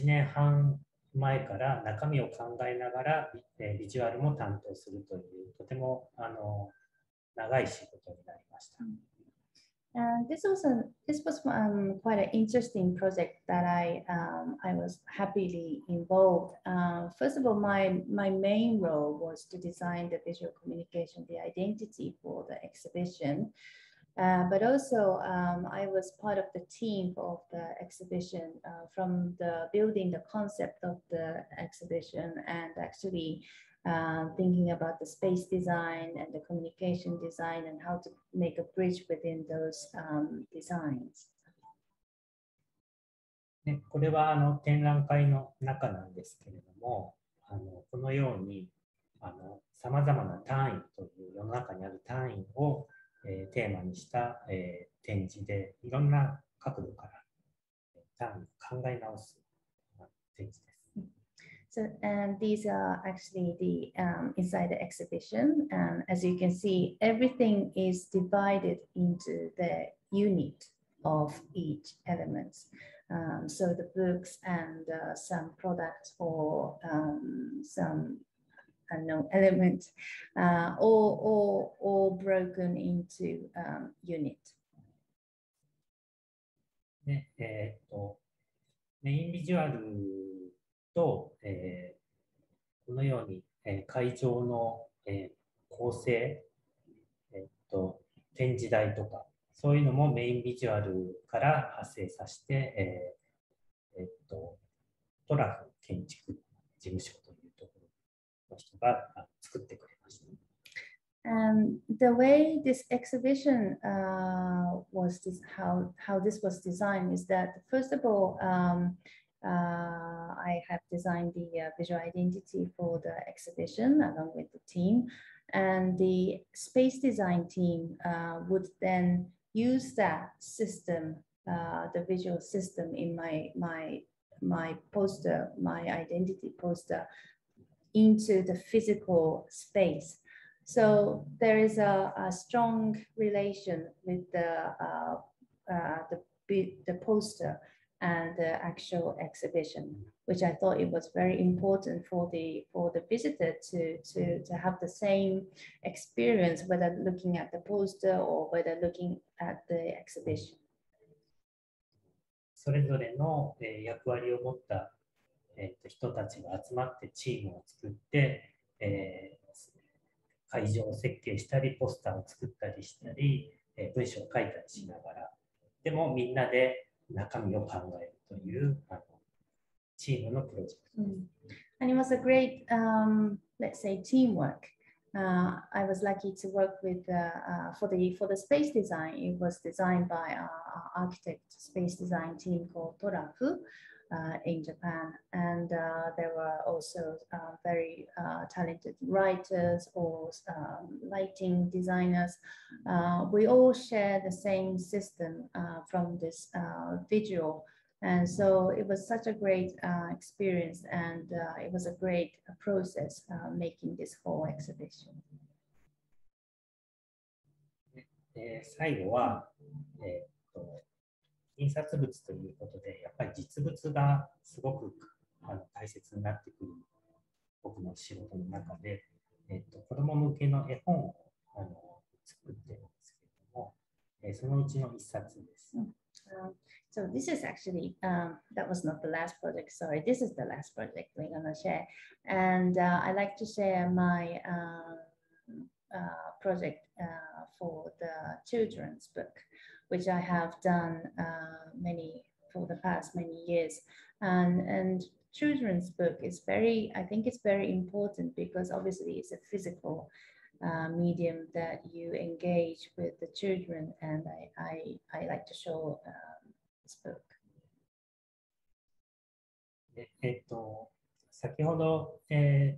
Speaker 5: 年半前から中身を考えながらビジュアルも担当するというとても長い仕事になりました。
Speaker 4: And this was quite an interesting project that I was happily involved. First of all, my main role was to design the visual communication, the identity for the exhibition. But also, I was part of the team of the exhibition, from the building the concept of the exhibition and actually thinking about the space design and the communication design and how to make a bridge within those designs.
Speaker 5: ね、これは展覧会の中なんですけれども、このようにさまざまな単位という世の中にある単位を、テーマにした、展示でいろんな角度から単位を考え直す展示です。
Speaker 4: So, and these are actually the inside the exhibition, and as you can see, everything is divided into the unit of each element. So the books and some products or some unknown element, all broken into unit.
Speaker 5: ね、メインビジュアルと、このように、会場の、構成、展示台とか、そういうのもメインビジュアルから発生させて、トラフ建築事務所というところの人が作ってくれました。
Speaker 4: And the way this exhibition was how this was designed is that first of all, I have designed the visual identity for the exhibition along with the team, and the space design team would then use that system, the visual system in my poster, my identity poster, into the physical space. So there is a strong relation with the poster and the actual exhibition, which I thought it was very important for the visitor to have the same experience, whether looking at the poster or whether looking at the exhibition.
Speaker 5: それぞれの、役割を持った、人たちが集まってチームを作って、会場を設計したり、ポスターを作ったりしたり、文章を書いたりしながら、でもみんなで中身を考えるというチームのプロジェクトです。
Speaker 4: And it was a great, let's say, teamwork. I was lucky to work with for the space design. It was designed by an architect space design team called Torafu. In Japan, and there were also very talented writers or lighting designers. We all share the same system from this visual, and so it was such a great experience, and it was a great process making this whole exhibition.
Speaker 5: 最後は、印刷物ということで、やっぱり実物がすごく大切になってくる僕の仕事の中で、子ども向けの絵本を作ってるんですけれども、そのうちの一冊です。
Speaker 4: So this is actually, that was not the last project, sorry, this is the last project we're going to share. And I'd like to share my project for the children's book, which I have done for the past many years. And children's book is I think it's very important because obviously it's a physical medium that you engage with the children, and I like to show this book.
Speaker 5: 先ほど、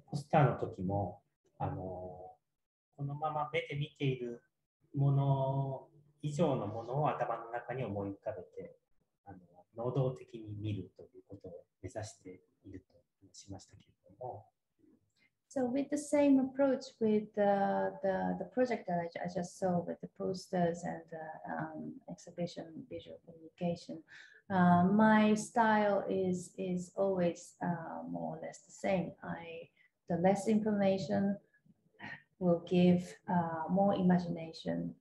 Speaker 5: ポスターの時もこのまま目で見ているもの以上のものを頭の中に思い浮かべて能動的に見るということを目指しているとしましたけれども。
Speaker 4: So with the same approach with the project that I just saw with the posters and exhibition visual communication, my style is always more or less the same. The less information will give more imagination,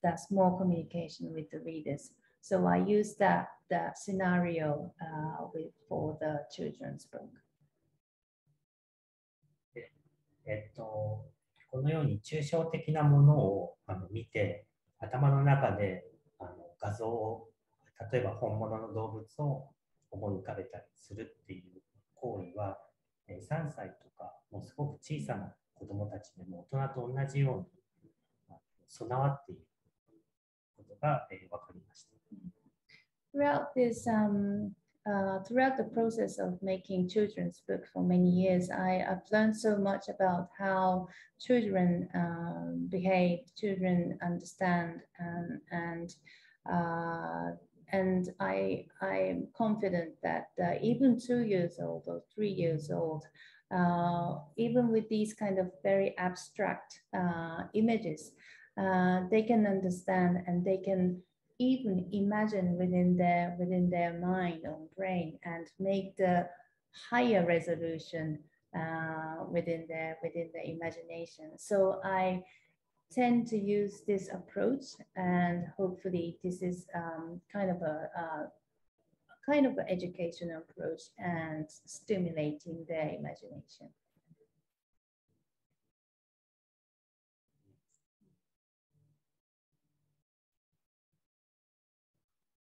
Speaker 4: that's more communication with the readers. So I use that scenario for the children's book.
Speaker 5: このように抽象的なものを見て頭の中で画像を例えば本物の動物を思い浮かべたりするっていう行為は3歳とかもうすごく小さな子どもたちでも大人と同じように備わっていることが分かりました。
Speaker 4: Throughout this throughout the process of making children's book for many years, I've learned so much about how children behave, children understand, and I'm confident that even 2 years old or 3 years old, even with these kind of very abstract images, they can understand and they can even imagine within their mind or brain and make the higher resolution within their imagination. So I tend to use this approach, and hopefully this is kind of an educational approach and stimulating their imagination.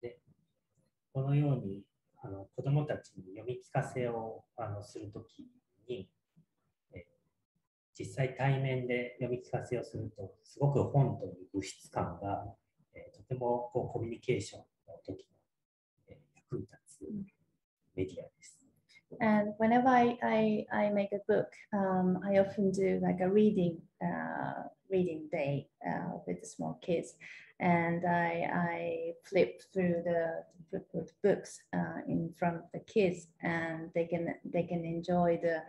Speaker 5: で、このように子どもたちに読み聞かせをするときに、実際対面で読み聞かせをすると、すごく本という物質感が、とてもコミュニケーションの時の、役に立つメディアです。
Speaker 4: And whenever I make a book, I often do like a reading day with the small kids, and I flip through the books in front of the kids, and they can enjoy the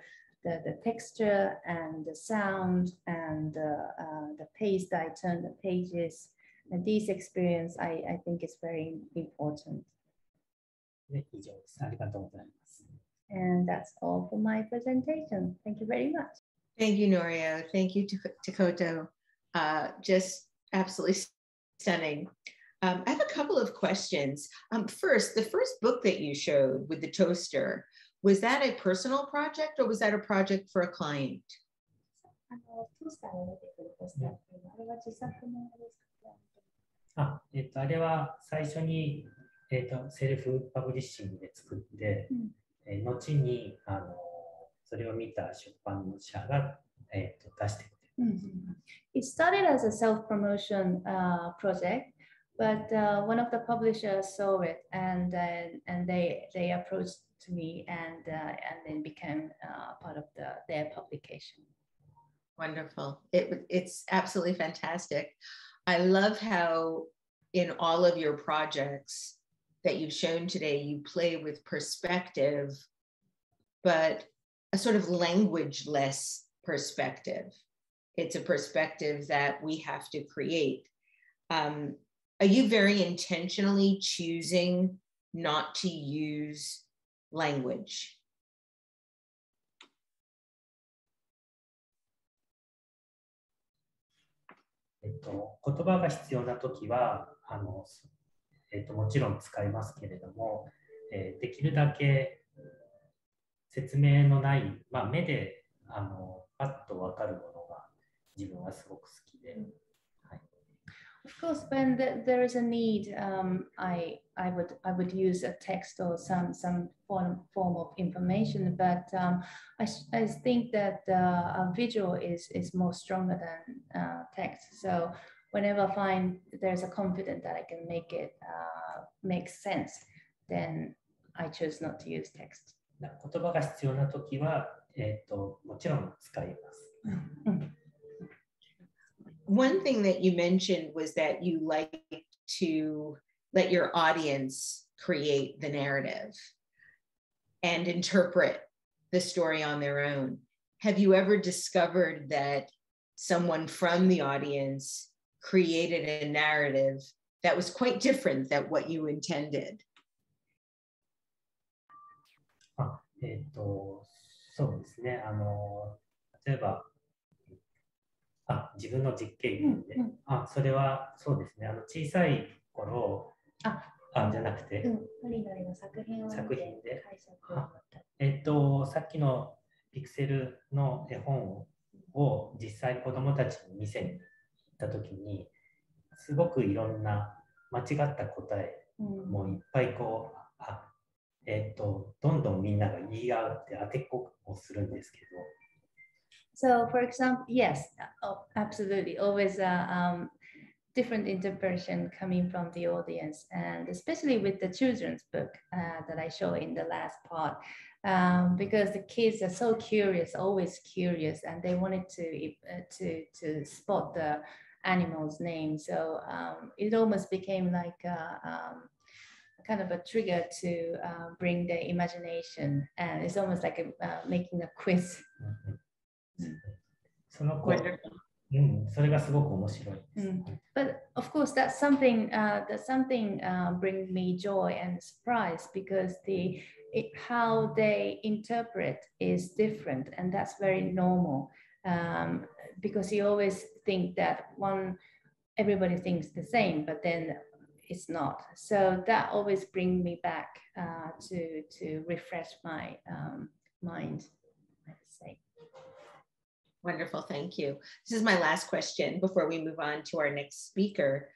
Speaker 4: texture and the sound and the pace that I turn the pages. And this experience, I think is very important.
Speaker 5: 以上です。ありがとうございます。
Speaker 4: And that's all for my presentation. Thank you very much.
Speaker 2: Thank you, Norio. Thank you, Takoto. Just absolutely stunning. I have a couple of questions. First, the first book that you showed with the toaster, was that a personal project or was that a project for a client?
Speaker 5: あれは最初に、セルフパブリッシングで作って、後にそれを見た出版社が、出してくれる。
Speaker 4: It started as a self-promotion project, but one of the publishers saw it and they approached to me and then became part of their publication.
Speaker 2: Wonderful. It's absolutely fantastic. I love how in all of your projects that you've shown today, you play with perspective, but a sort of language-less perspective. It's a perspective that we have to create. Are you very intentionally choosing not to use language?
Speaker 5: 言葉が必要なときはもちろん使いますけれども、できるだけ説明のない、目でパッと分かるものが自分はすごく好きで。
Speaker 4: Of course, when there is a need, I would use a text or some form of information, but I think that a visual is more stronger than text. So whenever I find there's a confidence that I can make it make sense, then I choose not to use text.
Speaker 5: 言葉が必要なときは、もちろん使います。
Speaker 2: One thing that you mentioned was that you like to let your audience create the narrative and interpret the story on their own. Have you ever discovered that someone from the audience created a narrative that was quite different than what you intended?
Speaker 5: そうですね。例えば自分の実経験で、それはそうですね。小さい頃、じゃなくて、作品で、さっきのピクセルの絵本を実際に子どもたちに見せに行ったときに、すごくいろんな間違った答えもいっぱいどんどんみんなが言い合うって当てっこをするんですけど。
Speaker 4: So, for example, yes, absolutely. Always different interpretation coming from the audience, and especially with the children's book that I show in the last part, because the kids are so curious, always curious, and they wanted to spot the animal's name. So it almost became like kind of a trigger to bring the imagination, and it's almost like making a quiz.
Speaker 5: その子、それがすごく面白いです。
Speaker 4: But of course, that's something brings me joy and surprise, because how they interpret is different, and that's very normal. Because you always think that everybody thinks the same, but then it's not. So that always brings me back to refresh my mind, let's say.
Speaker 2: Wonderful, thank you. This is my last question before we move on to our next speaker.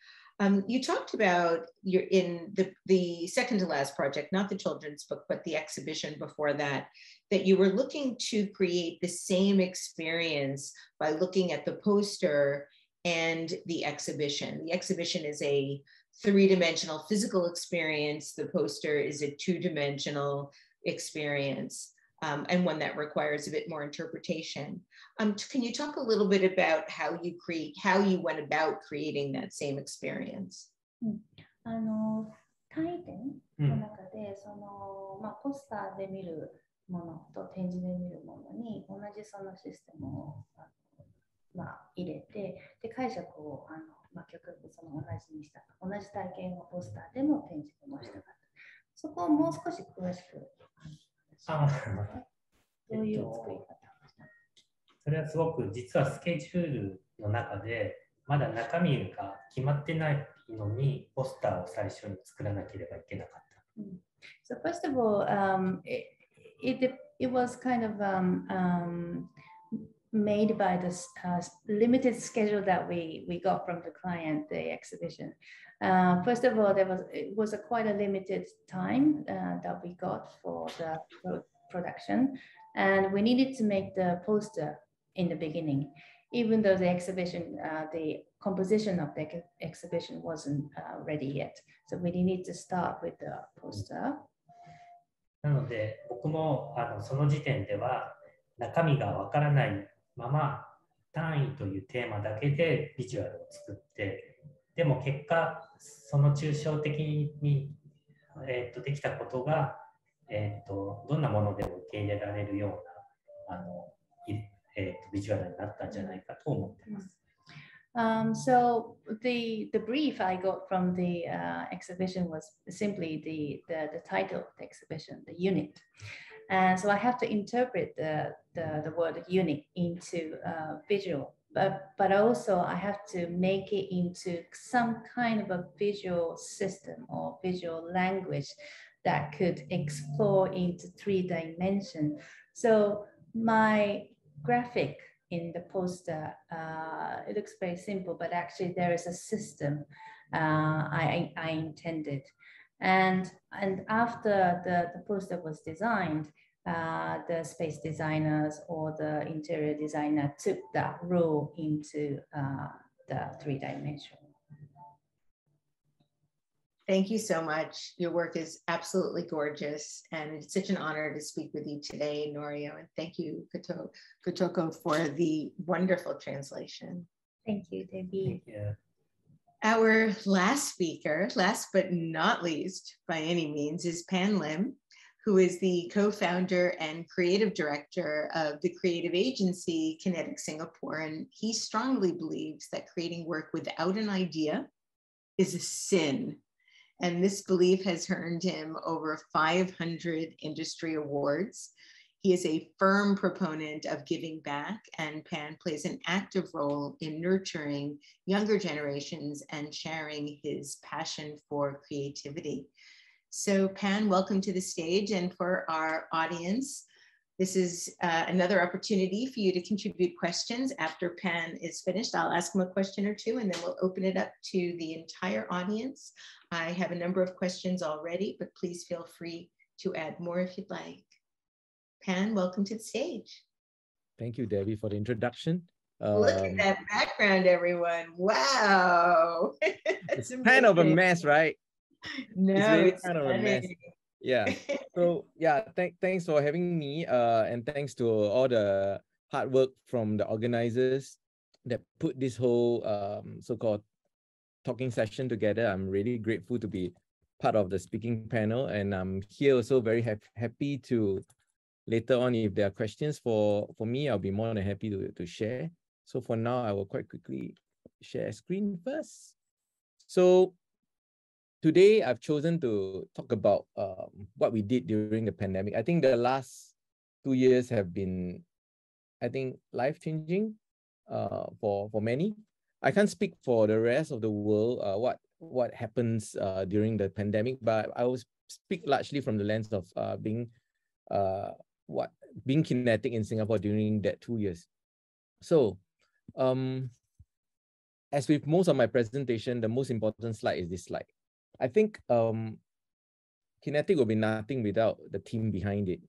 Speaker 2: You talked about in the second to last project, not the children's book, but the exhibition before that you were looking to create the same experience by looking at the poster and the exhibition. The exhibition is a three-dimensional physical experience. The poster is a two-dimensional experience. And one that requires a bit more interpretation. Can you talk a little bit about how you went about creating that same experience?
Speaker 4: 体験の中でポスターで見るものと展示で見るものに同じそのシステムを入れて、で解釈を極力その同じにした、同じ体験をポスターでも展示でもしたかった。そこをもう少し詳しく。どういう作り方？
Speaker 5: それはすごく実はスケジュールの中でまだ中身が決まってないのにポスターを最初に作らなければいけなかった。
Speaker 4: So first of all, it was kind of made by the limited schedule that we got from the client, the exhibition. First of all, it was quite a limited time that we got for the production, and we needed to make the poster in the beginning, even though the exhibition, the composition of the exhibition wasn't ready yet. So we needed to start with the poster.
Speaker 5: なので僕もその時点では中身がわからないまま単位というテーマだけでビジュアルを作って、でも結果その抽象的に、できたことが、どんなものでも受け入れられるようなビジュアルになったんじゃないかと思っています。
Speaker 4: So the brief I got from the exhibition was simply the title of the exhibition, the unit. And so I have to interpret the word unit into visual, but also I have to make it into some kind of a visual system or visual language that could explore into 3 dimensions. So my graphic in the poster, it looks very simple, but actually there is a system I intended. And after the poster was designed, the space designers or the interior designer took that role into the 3 dimension.
Speaker 2: Thank you so much. Your work is absolutely gorgeous, and it's such an honor to speak with you today, Norio. And thank you, Kotoko, for the wonderful translation.
Speaker 4: Thank you, Debbie.
Speaker 5: Thank you.
Speaker 2: Our last speaker, last but not least by any means, is Pan Lim, who is the co-founder and creative director of the creative agency Kinetic Singapore. And he strongly believes that creating work without an idea is a sin. And this belief has earned him over 500 industry awards. He is a firm proponent of giving back, and Pan plays an active role in nurturing younger generations and sharing his passion for creativity. So Pan, welcome to the stage. And for our audience, this is another opportunity for you to contribute questions. After Pan is finished, I'll ask him a question or two, and then we'll open it up to the entire audience. I have a number of questions already, but please feel free to add more if you'd like. Pan, welcome to the stage.
Speaker 6: Thank you, Debbie, for the introduction.
Speaker 2: Look at that background, everyone. Wow.
Speaker 6: It's kind of a mess, right?
Speaker 2: No,
Speaker 6: it's really
Speaker 2: it's
Speaker 6: kind of a mess. Yeah. So yeah, thanks for having me. And thanks to all the hard work from the organizers that put this whole so-called talking session together. I'm really grateful to be part of the speaking panel, and I'm here also very happy to later on, if there are questions for me, I'll be more than happy to share. So for now, I will quite quickly share screen first. So today I've chosen to talk about what we did during the pandemic. I think the last 2 years have been, I think, life-changing for many. I can't speak for the rest of the world, what happens during the pandemic, but I will speak largely from the lens of being kinetic in Singapore during that 2 years. So, as with most of my presentation, the most important slide is this slide. I think kinetic will be nothing without the team behind it,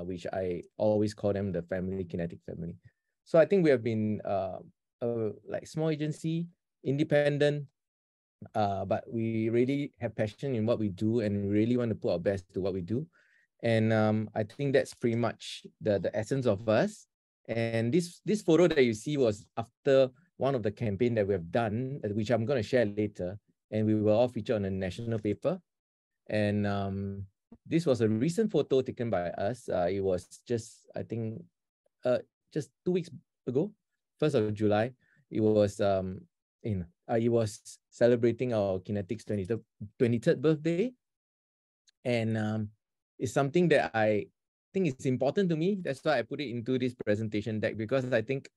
Speaker 6: which I always call them the kinetic family. So I think we have been like small agency, independent, but we really have passion in what we do and really want to put our best to what we do. And I think that's pretty much the essence of us. And this photo that you see was after one of the campaign that we have done, which I'm going to share later. And we were all featured on a national paper. And this was a recent photo taken by us. It was just, I think, just 2 weeks ago, 1st of July. It was it was celebrating our Kinetics 23rd birthday. And it's something that I think is important to me. That's why I put it into this presentation deck, because I think,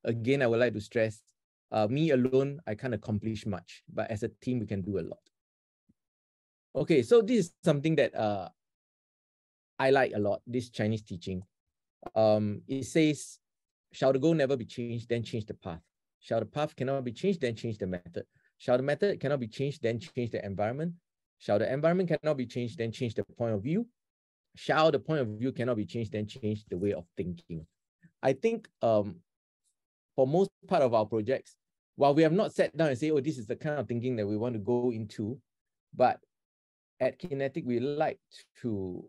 Speaker 6: again, I would like to stress, me alone, I can't accomplish much, but as a team, we can do a lot. Okay, so this is something that I like a lot, this Chinese teaching. It says, shall the goal never be changed, then change the path. Shall the path cannot be changed, then change the method. Shall the method cannot be changed, then change the environment. Shall the environment cannot be changed, then change the point of view. Shall the point of view cannot be changed, then change the way of thinking. I think for most part of our projects, while we have not sat down and say, oh, this is the kind of thinking that we want to go into, but at Kinetic, we like to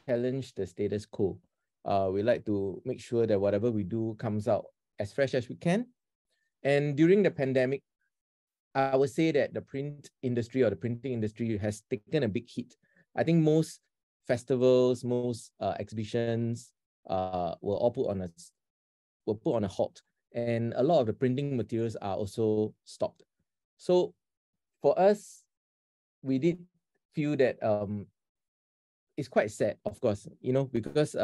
Speaker 6: challenge the status quo. We like to make sure that whatever we do comes out as fresh as we can. And during the pandemic, I would say that the print industry or the printing industry has taken a big hit. I think most festivals, most exhibitions were all put on a halt, and a lot of the printing materials are also stopped. So for us, we did feel that it's quite sad, of course, because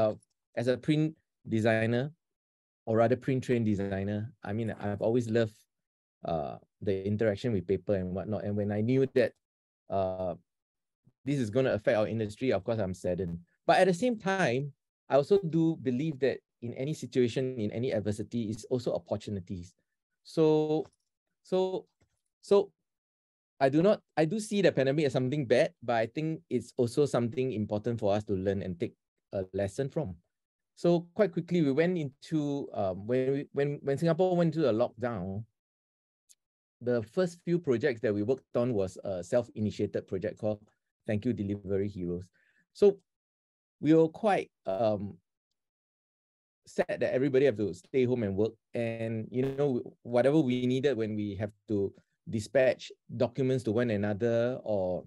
Speaker 6: as a print designer, or rather print trained designer, I mean, I've always loved the interaction with paper and whatnot. And when I knew that this is going to affect our industry, of course, I'm saddened. But at the same time, I also do believe that in any situation, in any adversity, is also opportunities. So I do see the pandemic as something bad, but I think it's also something important for us to learn and take a lesson from. So quite quickly, we went into, when Singapore went into a lockdown, the first few projects that we worked on was a self-initiated project called Thank You Delivery Heroes. So we were quite sad that everybody have to stay home and work. And, whatever we needed when we have to dispatch documents to one another or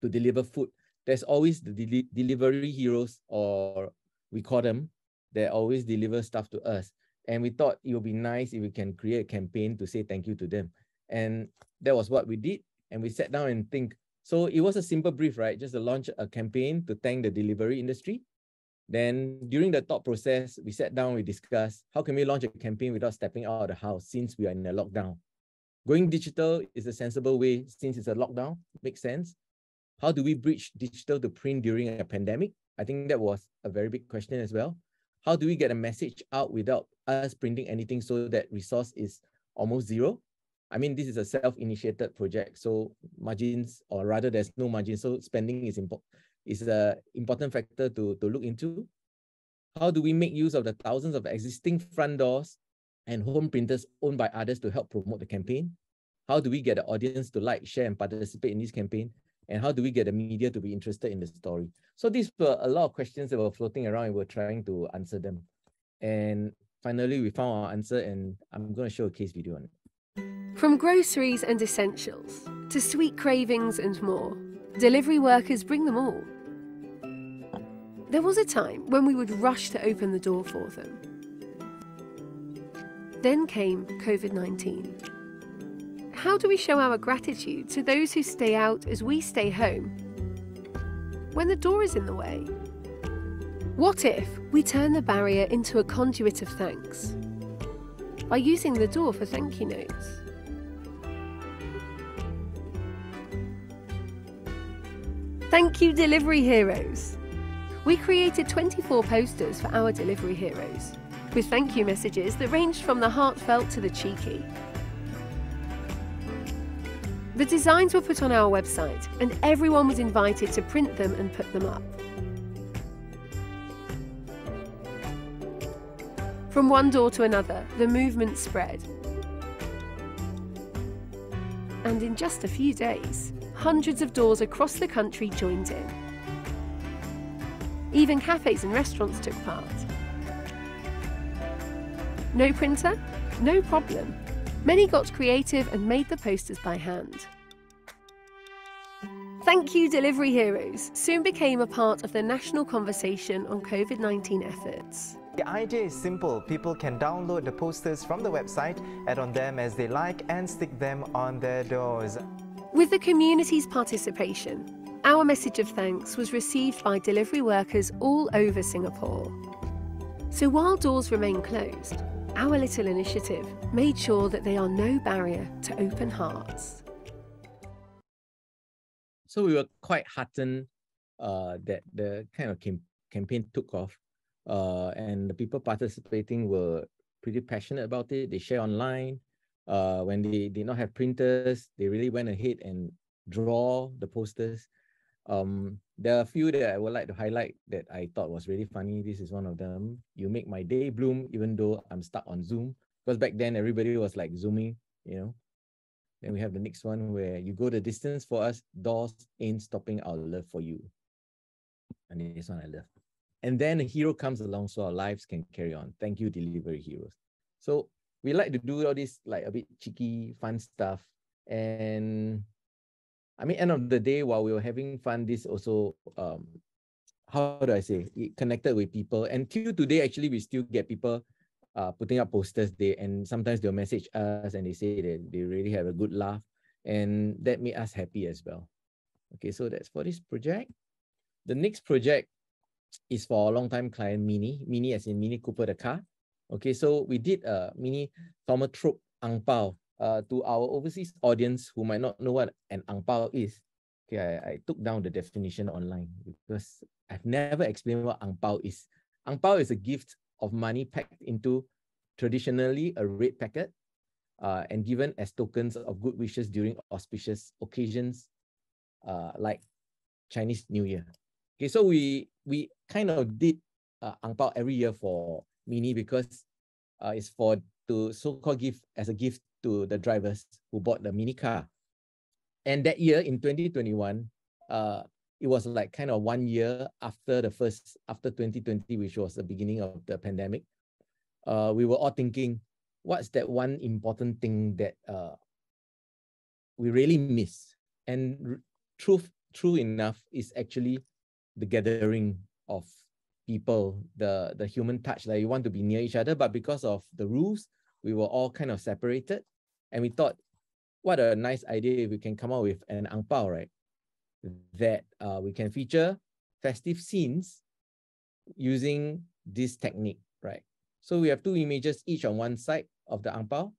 Speaker 6: to deliver food, there's always the delivery heroes, or we call them, that always deliver stuff to us. And we thought it would be nice if we can create a campaign to say thank you to them. And that was what we did. And we sat down and think. So it was a simple brief, right? Just to launch a campaign to thank the delivery industry. Then during the thought process, we sat down, we discussed, how can we launch a campaign without stepping out of the house since we are in a lockdown? Going digital is a sensible way since it's a lockdown, makes sense. How do we bridge digital to print during a pandemic? I think that was a very big question as well. How do we get a message out without us printing anything so that resource is almost zero? I mean, this is a self-initiated project, so margins, or rather there's no margin, so spending is an important factor to look into. How do we make use of the thousands of existing front doors and home printers owned by others to help promote the campaign? How do we get the audience to like, share, and participate in this campaign? And how do we get the media to be interested in the story? So these were a lot of questions that were floating around, and we're trying to answer them. And finally, we found our answer, and I'm going to show a case video on it.
Speaker 7: From groceries and essentials to sweet cravings and more, delivery workers bring them all. There was a time when we would rush to open the door for them. Then came COVID-19. How do we show our gratitude to those who stay out as we stay home when the door is in the way? What if we turn the barrier into a conduit of thanks by using the door for thank you notes? Thank you, Delivery Heroes! We created 24 posters for our delivery heroes, with thank you messages that ranged from the heartfelt to the cheeky. The designs were put on our website, and everyone was invited to print them and put them up. From one door to another, the movement spread. And in just a few days, hundreds of doors across the country joined in. Even cafes and restaurants took part. No printer? No problem. Many got creative and made the posters by hand. Thank you, Delivery Heroes soon became a part of the national conversation on COVID-19 efforts.
Speaker 8: The idea is simple. People can download the posters from the website, add on them as they like, and stick them on their doors.
Speaker 7: With the community's participation, our message of thanks was received by delivery workers all over Singapore. So while doors remain closed, our little initiative made sure that they are no barrier to open hearts.
Speaker 6: So we were quite heartened that the kind of campaign took off, and the people participating were pretty passionate about it. They share online. When they did not have printers, they really went ahead and draw the posters. There are a few that I would like to highlight that I thought was really funny. This is one of them. You make my day bloom even though I'm stuck on Zoom. Because back then everybody was like Zooming, you know. Then we have the next one where you go the distance for us, doors ain't stopping our love for you. And this one I love. And then a hero comes along so our lives can carry on. Thank you, Delivery Heroes. So we like to do all this like a bit cheeky, fun stuff. And I mean, end of the day, while we were having fun, this also, how do I say, it connected with people. And till today, actually, we still get people putting up posters there, and sometimes they'll message us and they say that they really have a good laugh. And that made us happy as well. Okay, so that's for this project. The next project is for a long-time client, Mini as in Mini Cooper the car. Okay, so we did a Mini Thaumatrope Ang Pao. To our overseas audience who might not know what an Ang Pao is, okay, I took down the definition online because I've never explained what Ang Pao is. Ang Pao is a gift of money packed into traditionally a red packet and given as tokens of good wishes during auspicious occasions like Chinese New Year. Okay, so we kind of did Ang Pao every year for Mini because it's for to so-called give as a gift to the drivers who bought the Mini car. And that year in 2021, it was like kind of 1 year after 2020, which was the beginning of the pandemic. We were all thinking, what's that one important thing that we really miss? And true enough is actually the gathering of people, the human touch. Like you want to be near each other, but because of the rules, we were all kind of separated. And we thought, what a nice idea if we can come up with an Ang Pao, right? That we can feature festive scenes using this technique, right? So we have two images, each on one side of the Ang Pao.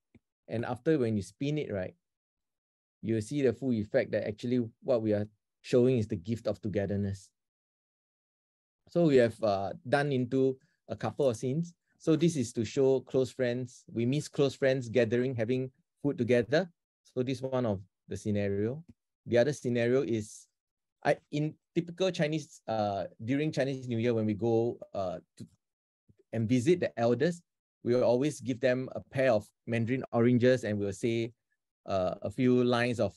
Speaker 6: And after when you spin it, right, you'll see the full effect that actually what we are showing is the gift of togetherness. So we have done into a couple of scenes. So this is to show close friends. We miss close friends gathering, having food together. So this is one of the scenario. The other scenario is in typical Chinese, during Chinese New Year, when we go and visit the elders, we will always give them a pair of Mandarin oranges, and we'll say a few lines of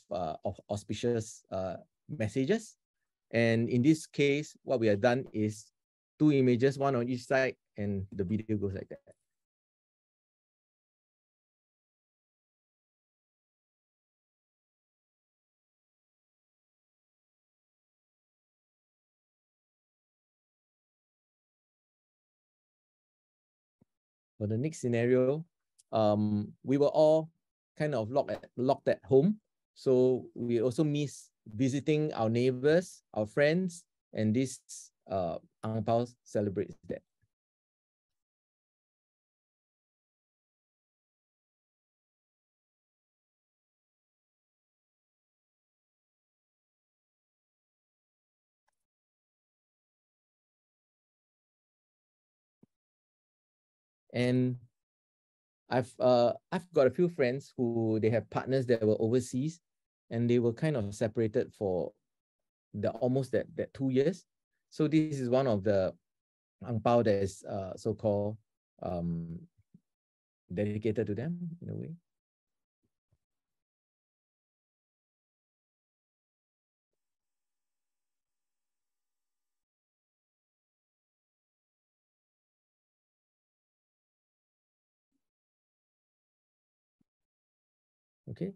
Speaker 6: auspicious messages. And in this case, what we have done is 2 images, one on each side, and the video goes like that. For the next scenario, we were all kind of locked at home. So we also miss visiting our neighbors, our friends, and this Ang Pao celebrates that. And I've got a few friends who they have partners that were overseas, and they were kind of separated for almost that 2 years. So this is one of the Ang Pao that is so-called dedicated to them in a way. Okay,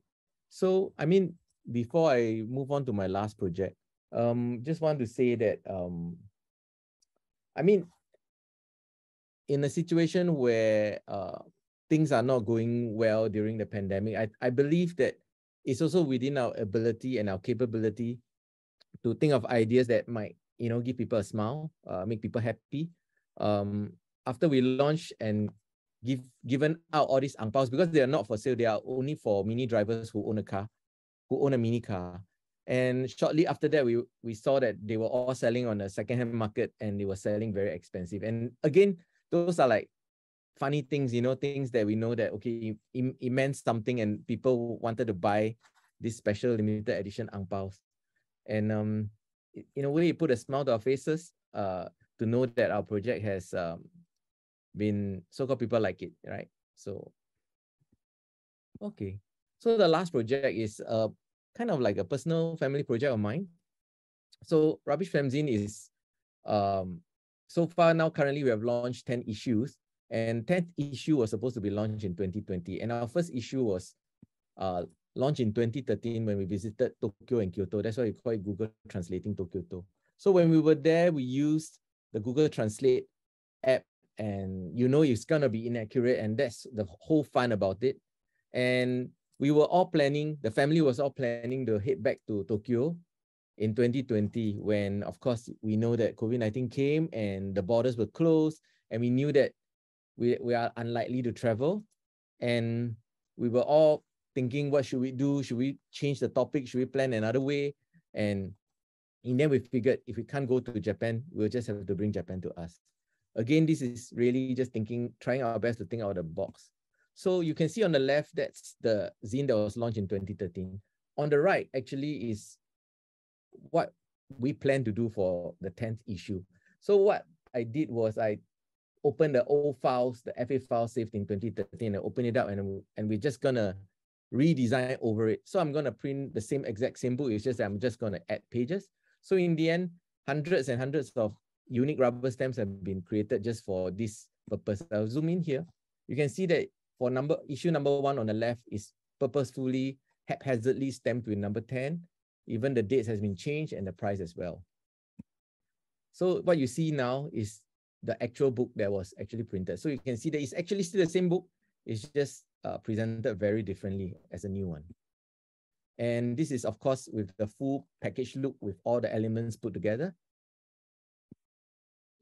Speaker 6: so I mean, before I move on to my last project, just want to say that I mean, in a situation where things are not going well during the pandemic, I believe that it's also within our ability and our capability to think of ideas that might, you know, give people a smile, make people happy. After we launch and given out all these Ang Paos, because they are not for sale, they are only for mini drivers who own a car, who own a mini car. And shortly after that, we saw that they were all selling on the secondhand market, and they were selling very expensive. And again, those are like funny things, you know, things that we know that, okay, it meant something and people wanted to buy this special limited edition Ang Paos. And in a way, it put a smile to our faces to know that our project has been so-called people like it, right? So, okay. So the last project is kind of like a personal family project of mine. So Rubbish Fanzine is, so far now, currently we have launched 10 issues, and 10th issue was supposed to be launched in 2020. And our first issue was launched in 2013 when we visited Tokyo and Kyoto. That's why we call it Google Translating Tokyo. So when we were there, we used the Google Translate app, and you know it's gonna be inaccurate, and that's the whole fun about it. And we were all planning, the family was all planning to head back to Tokyo in 2020, when of course we know that COVID-19 came and the borders were closed, and we knew that we are unlikely to travel. And we were all thinking, what should we do? Should we change the topic? Should we plan another way? And in the end, we figured if we can't go to Japan, we'll just have to bring Japan to us. Again, this is really just trying our best to think out of the box. So you can see on the left, that's the zine that was launched in 2013. On the right, actually, is what we plan to do for the 10th issue. So what I did was I opened the old files, the FA file saved in 2013, and open it up, and we're just gonna redesign over it. So I'm gonna print the same book. It's just that I'm just gonna add pages. So in the end, hundreds and hundreds of unique rubber stamps have been created just for this purpose. I'll zoom in here. You can see that for issue number 1 on the left is purposefully, haphazardly stamped with number 10. Even the dates has been changed and the price as well. So what you see now is the actual book that was actually printed. So you can see that it's actually still the same book. It's just presented very differently as a new one. And this is, of course, with the full package look with all the elements put together.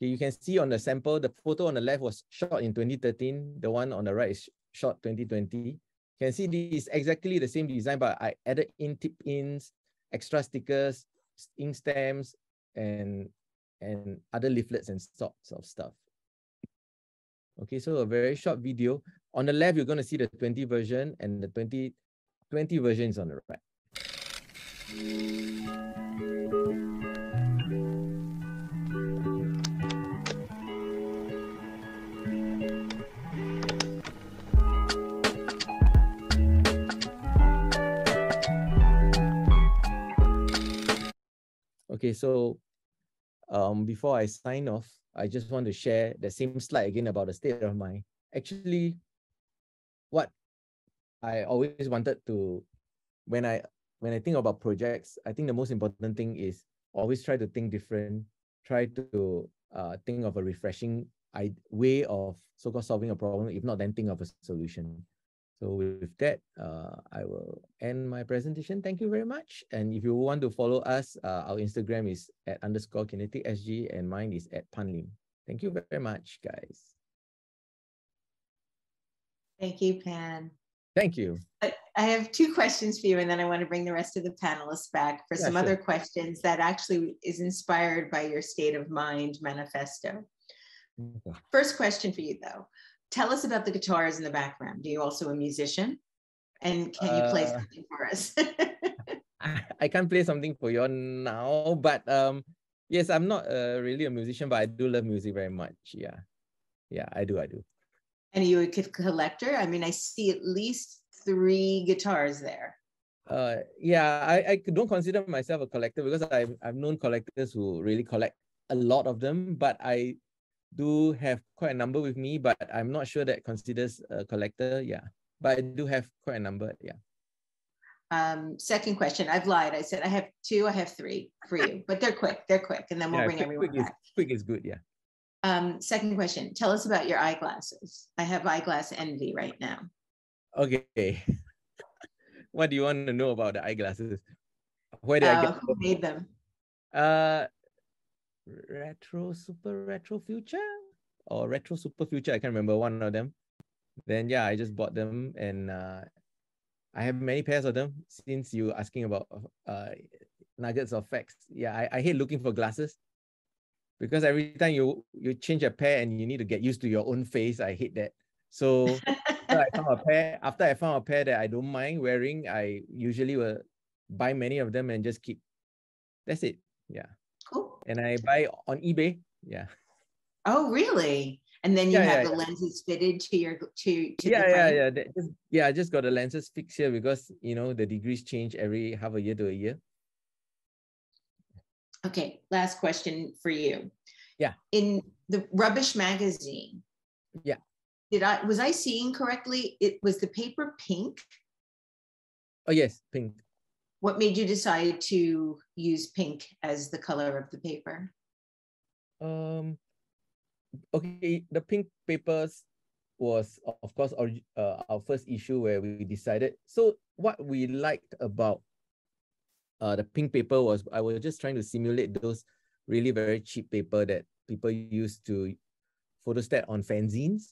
Speaker 6: Okay, you can see on the sample, the photo on the left was shot in 2013. The one on the right is shot 2020. You can see this is exactly the same design, but I added in tip-ins, extra stickers, ink stamps, and other leaflets and sorts of stuff. Okay, so a very short video. On the left, you're going to see the 20 version, and the 2020 version is on the right. Okay, so before I sign off, I just want to share the same slide again about the state of mind. Actually, what I always wanted to, when I think about projects, I think the most important thing is always try to think different, try to think of a refreshing way of so-called solving a problem. If not, then think of a solution. So with that, I will end my presentation. Thank you very much. And if you want to follow us, our Instagram is @_kinetic_SG and mine is @panlim. Thank you very much, guys.
Speaker 2: Thank you, Pan.
Speaker 6: Thank you.
Speaker 2: I have two questions for you, and then I want to bring the rest of the panelists back for some other questions that actually is inspired by your State of Mind manifesto. Okay. First question for you, though. Tell us about the guitars in the background. Are you also a musician? And can you play something for us?
Speaker 6: I can't play something for you now, but yes, I'm not really a musician, but I do love music very much. Yeah, I do.
Speaker 2: And are you a collector? I mean, I see at least 3 guitars there.
Speaker 6: Yeah, I don't consider myself a collector because I've known collectors who really collect a lot of them, but I do have quite a number with me, but I'm not sure that considers a collector. Yeah, but I do have quite a number. Yeah.
Speaker 2: Second question, I've lied. I said I have 2, I have 3 for you, but they're quick, and then we'll bring everyone back.
Speaker 6: Quick is good, yeah.
Speaker 2: Second question, tell us about your eyeglasses. I have eyeglass envy right now.
Speaker 6: Okay. What do you want to know about the eyeglasses? Where did I get
Speaker 2: who made them?
Speaker 6: Super Retro Future or Retro Super Future, I can't remember, one of them. Then yeah, I just bought them, and I have many pairs of them. Since you asking about nuggets of facts, yeah, I hate looking for glasses because every time you change a pair and you need to get used to your own face. I hate that. So after I found a pair that I don't mind wearing, I usually will buy many of them and just keep. That's it. Yeah.
Speaker 2: Cool.
Speaker 6: And I buy on eBay. Yeah.
Speaker 2: Oh, really? And then you have the lenses fitted to your the frame?
Speaker 6: I just got the lenses fixed here because the degrees change every half a year to a year.
Speaker 2: Okay, last question for you.
Speaker 6: Yeah.
Speaker 2: In the Rubbish magazine.
Speaker 6: Yeah.
Speaker 2: Was I seeing correctly? It was the paper pink?
Speaker 6: Oh yes, pink.
Speaker 2: What made you decide to use pink as the color of the paper?
Speaker 6: Okay, the pink papers was, of course, our first issue where we decided. So what we liked about the pink paper was I was just trying to simulate those really very cheap paper that people used to photostat on fanzines.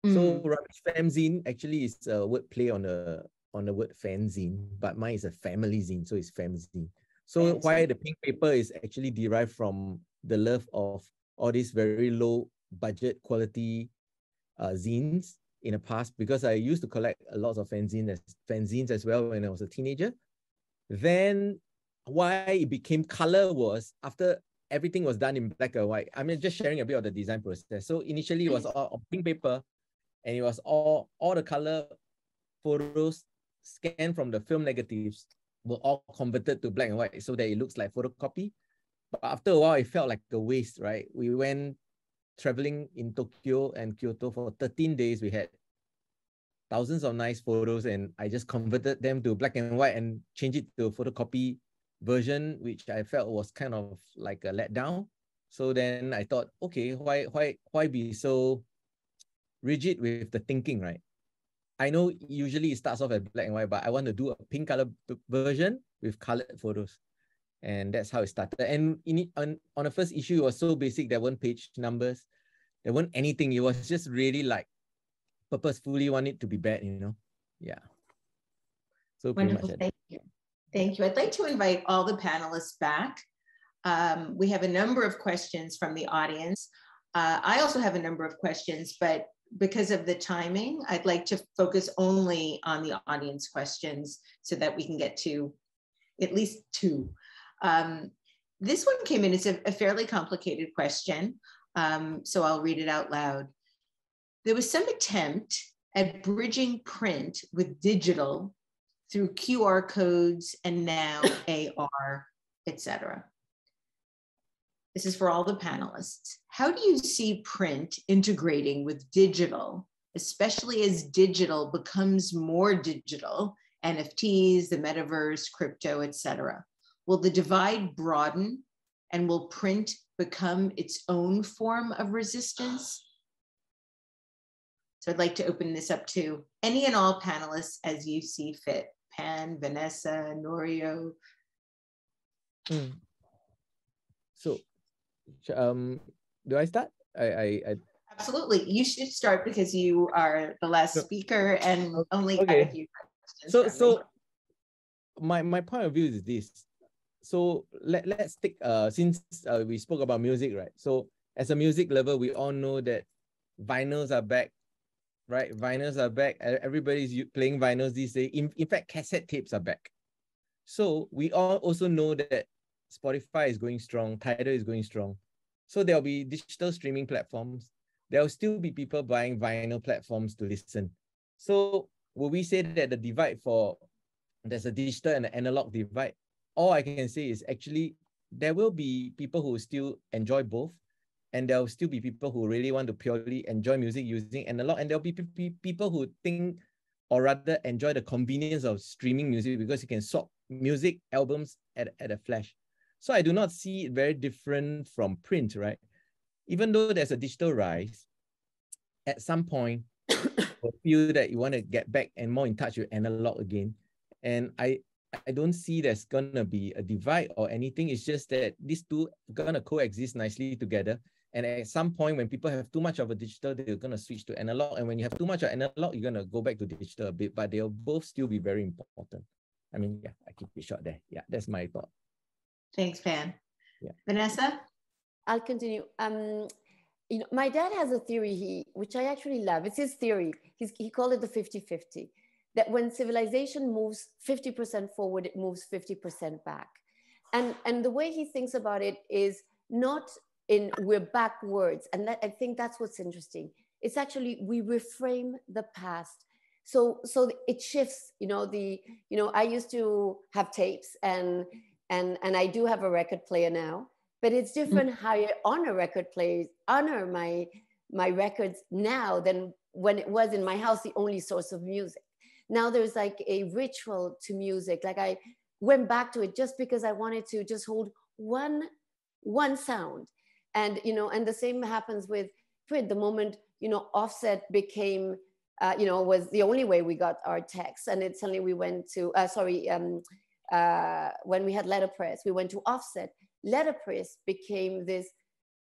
Speaker 6: So Rubbish fanzine actually is a word play on the word fanzine, but mine is a family zine, so it's fanzine. So why the pink paper is actually derived from the love of all these very low budget quality zines in the past, because I used to collect a lot of fanzines as well when I was a teenager. Then why it became color was after everything was done in black and white. I mean, just sharing a bit of the design process. So initially it was all on pink paper, and it was all the color photos scanned from the film negatives were all converted to black and white so that it looks like photocopy. But after a while, it felt like a waste, right? We went traveling in Tokyo and Kyoto for 13 days. We had thousands of nice photos, and I just converted them to black and white and changed it to a photocopy version, which I felt was kind of like a letdown. So then I thought, okay, why be so rigid with the thinking, right? I know usually it starts off as black and white, but I want to do a pink color version with colored photos. And that's how it started. And on the first issue, it was so basic. There weren't page numbers. There weren't anything. It was just really like purposefully want it to be bad, Yeah. So pretty
Speaker 2: wonderful.
Speaker 6: Much
Speaker 2: Thank you. Thank you. I'd like to invite all the panelists back. We have a number of questions from the audience. I also have a number of questions, but because of the timing, I'd like to focus only on the audience questions so that we can get to at least 2. This one came in, it's a fairly complicated question, so I'll read it out loud. There was some attempt at bridging print with digital through QR codes and now AR, etc. This is for all the panelists. How do you see print integrating with digital, especially as digital becomes more digital, NFTs, the metaverse, crypto, etc.? Will the divide broaden, and will print become its own form of resistance? So I'd like to open this up to any and all panelists as you see fit. Pan, Vanessa, Norio.
Speaker 6: So, do I start? I
Speaker 2: Absolutely. You should start because you are the last speaker and only got a few questions.
Speaker 6: So my point of view is this. So let's take since we spoke about music, right? So as a music lover, we all know that vinyls are back, right? Vinyls are back. Everybody's playing vinyls these days. In fact, cassette tapes are back. So we all also know that Spotify is going strong, Tidal is going strong. So there'll be digital streaming platforms. There'll still be people buying vinyl platforms to listen. So will we say that the divide there's a digital and an analog divide? All I can say is actually there will be people who still enjoy both, and there'll still be people who really want to purely enjoy music using analog, and there'll be people who think, or rather enjoy the convenience of streaming music because you can swap music albums at a flash. So I do not see it very different from print, right? Even though there's a digital rise, at some point, you'll feel that you want to get back and more in touch with analog again. And I don't see there's gonna be a divide or anything. It's just that these two are gonna coexist nicely together. And at some point, when people have too much of a digital, they're gonna switch to analog. And when you have too much of analog, you're gonna go back to digital a bit, but they'll both still be very important. I mean, yeah, I keep it short there. Yeah, that's my thought.
Speaker 2: Thanks, Pan.
Speaker 6: Yeah.
Speaker 2: Vanessa?
Speaker 3: I'll continue. You know, my dad has a theory, which I actually love. It's his theory. He called it the 50-50, that when civilization moves 50% forward, it moves 50% back. And the way he thinks about it is not in we're backwards. And I think that's what's interesting. It's actually, we reframe the past. So it shifts, I used to have tapes and I do have a record player now, but it's different how you honor record players, honor my records now than when it was in my house, the only source of music. Now there's like a ritual to music. Like I went back to it just because I wanted to just hold one sound. And, and the same happens with print. The moment, offset became, was the only way we got our text. And it suddenly we went to, when we had letterpress, we went to offset. Letterpress became this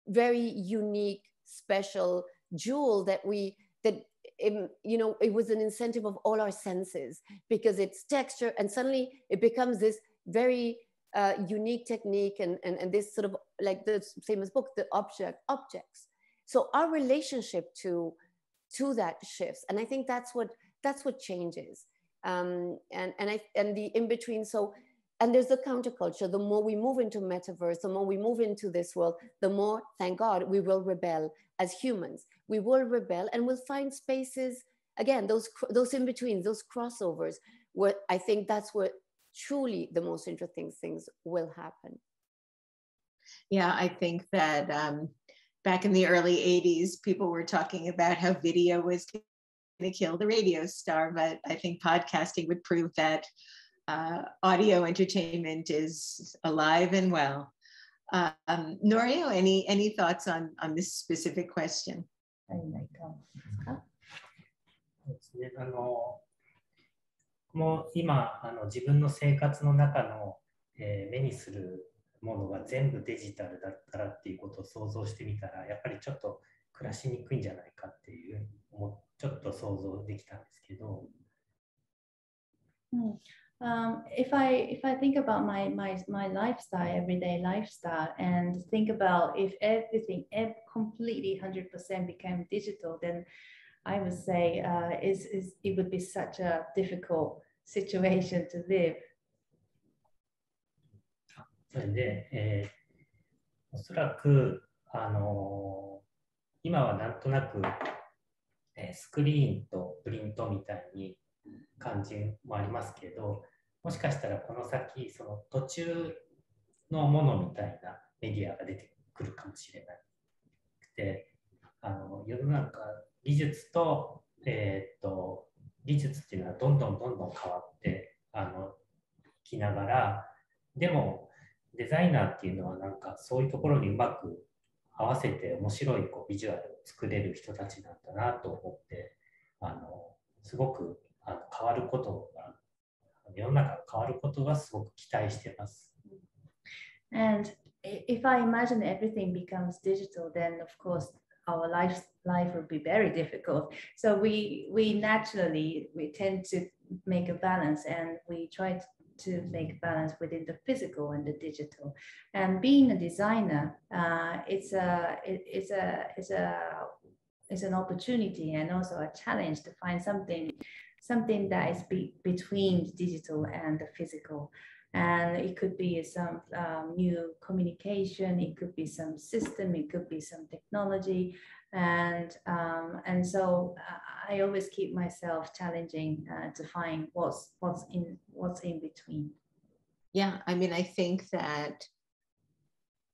Speaker 3: very unique, special jewel that it was an incentive of all our senses because it's texture, and suddenly it becomes this very unique technique and this sort of like the famous book, The Objects. So our relationship to that shifts, and I think that's what changes. And the in between. So, and there's the counterculture. The more we move into metaverse, the more we move into this world, the more, thank God, we will rebel as humans. We will rebel, and we'll find spaces again, those in betweens, those crossovers, where I think that's where truly the most interesting things will happen.
Speaker 2: Yeah, I think that back in the early 80s, people were talking about how video was going to kill the radio star, but I think podcasting would prove that audio entertainment is alive and well. Norio, any thoughts on this specific question?
Speaker 5: もう今自分の生活の中の、目にするものが全部デジタルだったらっていうことを想像してみたら、やっぱりちょっと暮らしにくいんじゃないかっていうちょっと想像できたんですけど。
Speaker 4: If I think about my lifestyle, everyday lifestyle, and think about if everything completely 100% became digital, then I would say it would be such a difficult situation to live.
Speaker 5: それで、おそらく今はなんとなく、スクリーンとプリントみたいに感じもありますけど、もしかしたらこの先その途中のものみたいなメディアが出て来るかもしれない。で、世の中、技術と、技術っていうのはどんどん変わっていきながら、でもデザイナーっていうのはなんかそういうところにうまく合わせて面白いビジュアルを作れる人たちなんだなと思って、すごく変わることが、世の中が変わることがすごく期待してます。
Speaker 4: And if I imagine everything becomes digital, then of course our life would be very difficult. So we naturally tend to make a balance, and we try to make a balance within the physical and the digital. And being a designer, it's an opportunity and also a challenge to find something that is between the digital and the physical. And it could be some new communication, it could be some system, it could be some technology. And so I always keep myself challenging to find what's in between.
Speaker 2: Yeah, I mean, I think that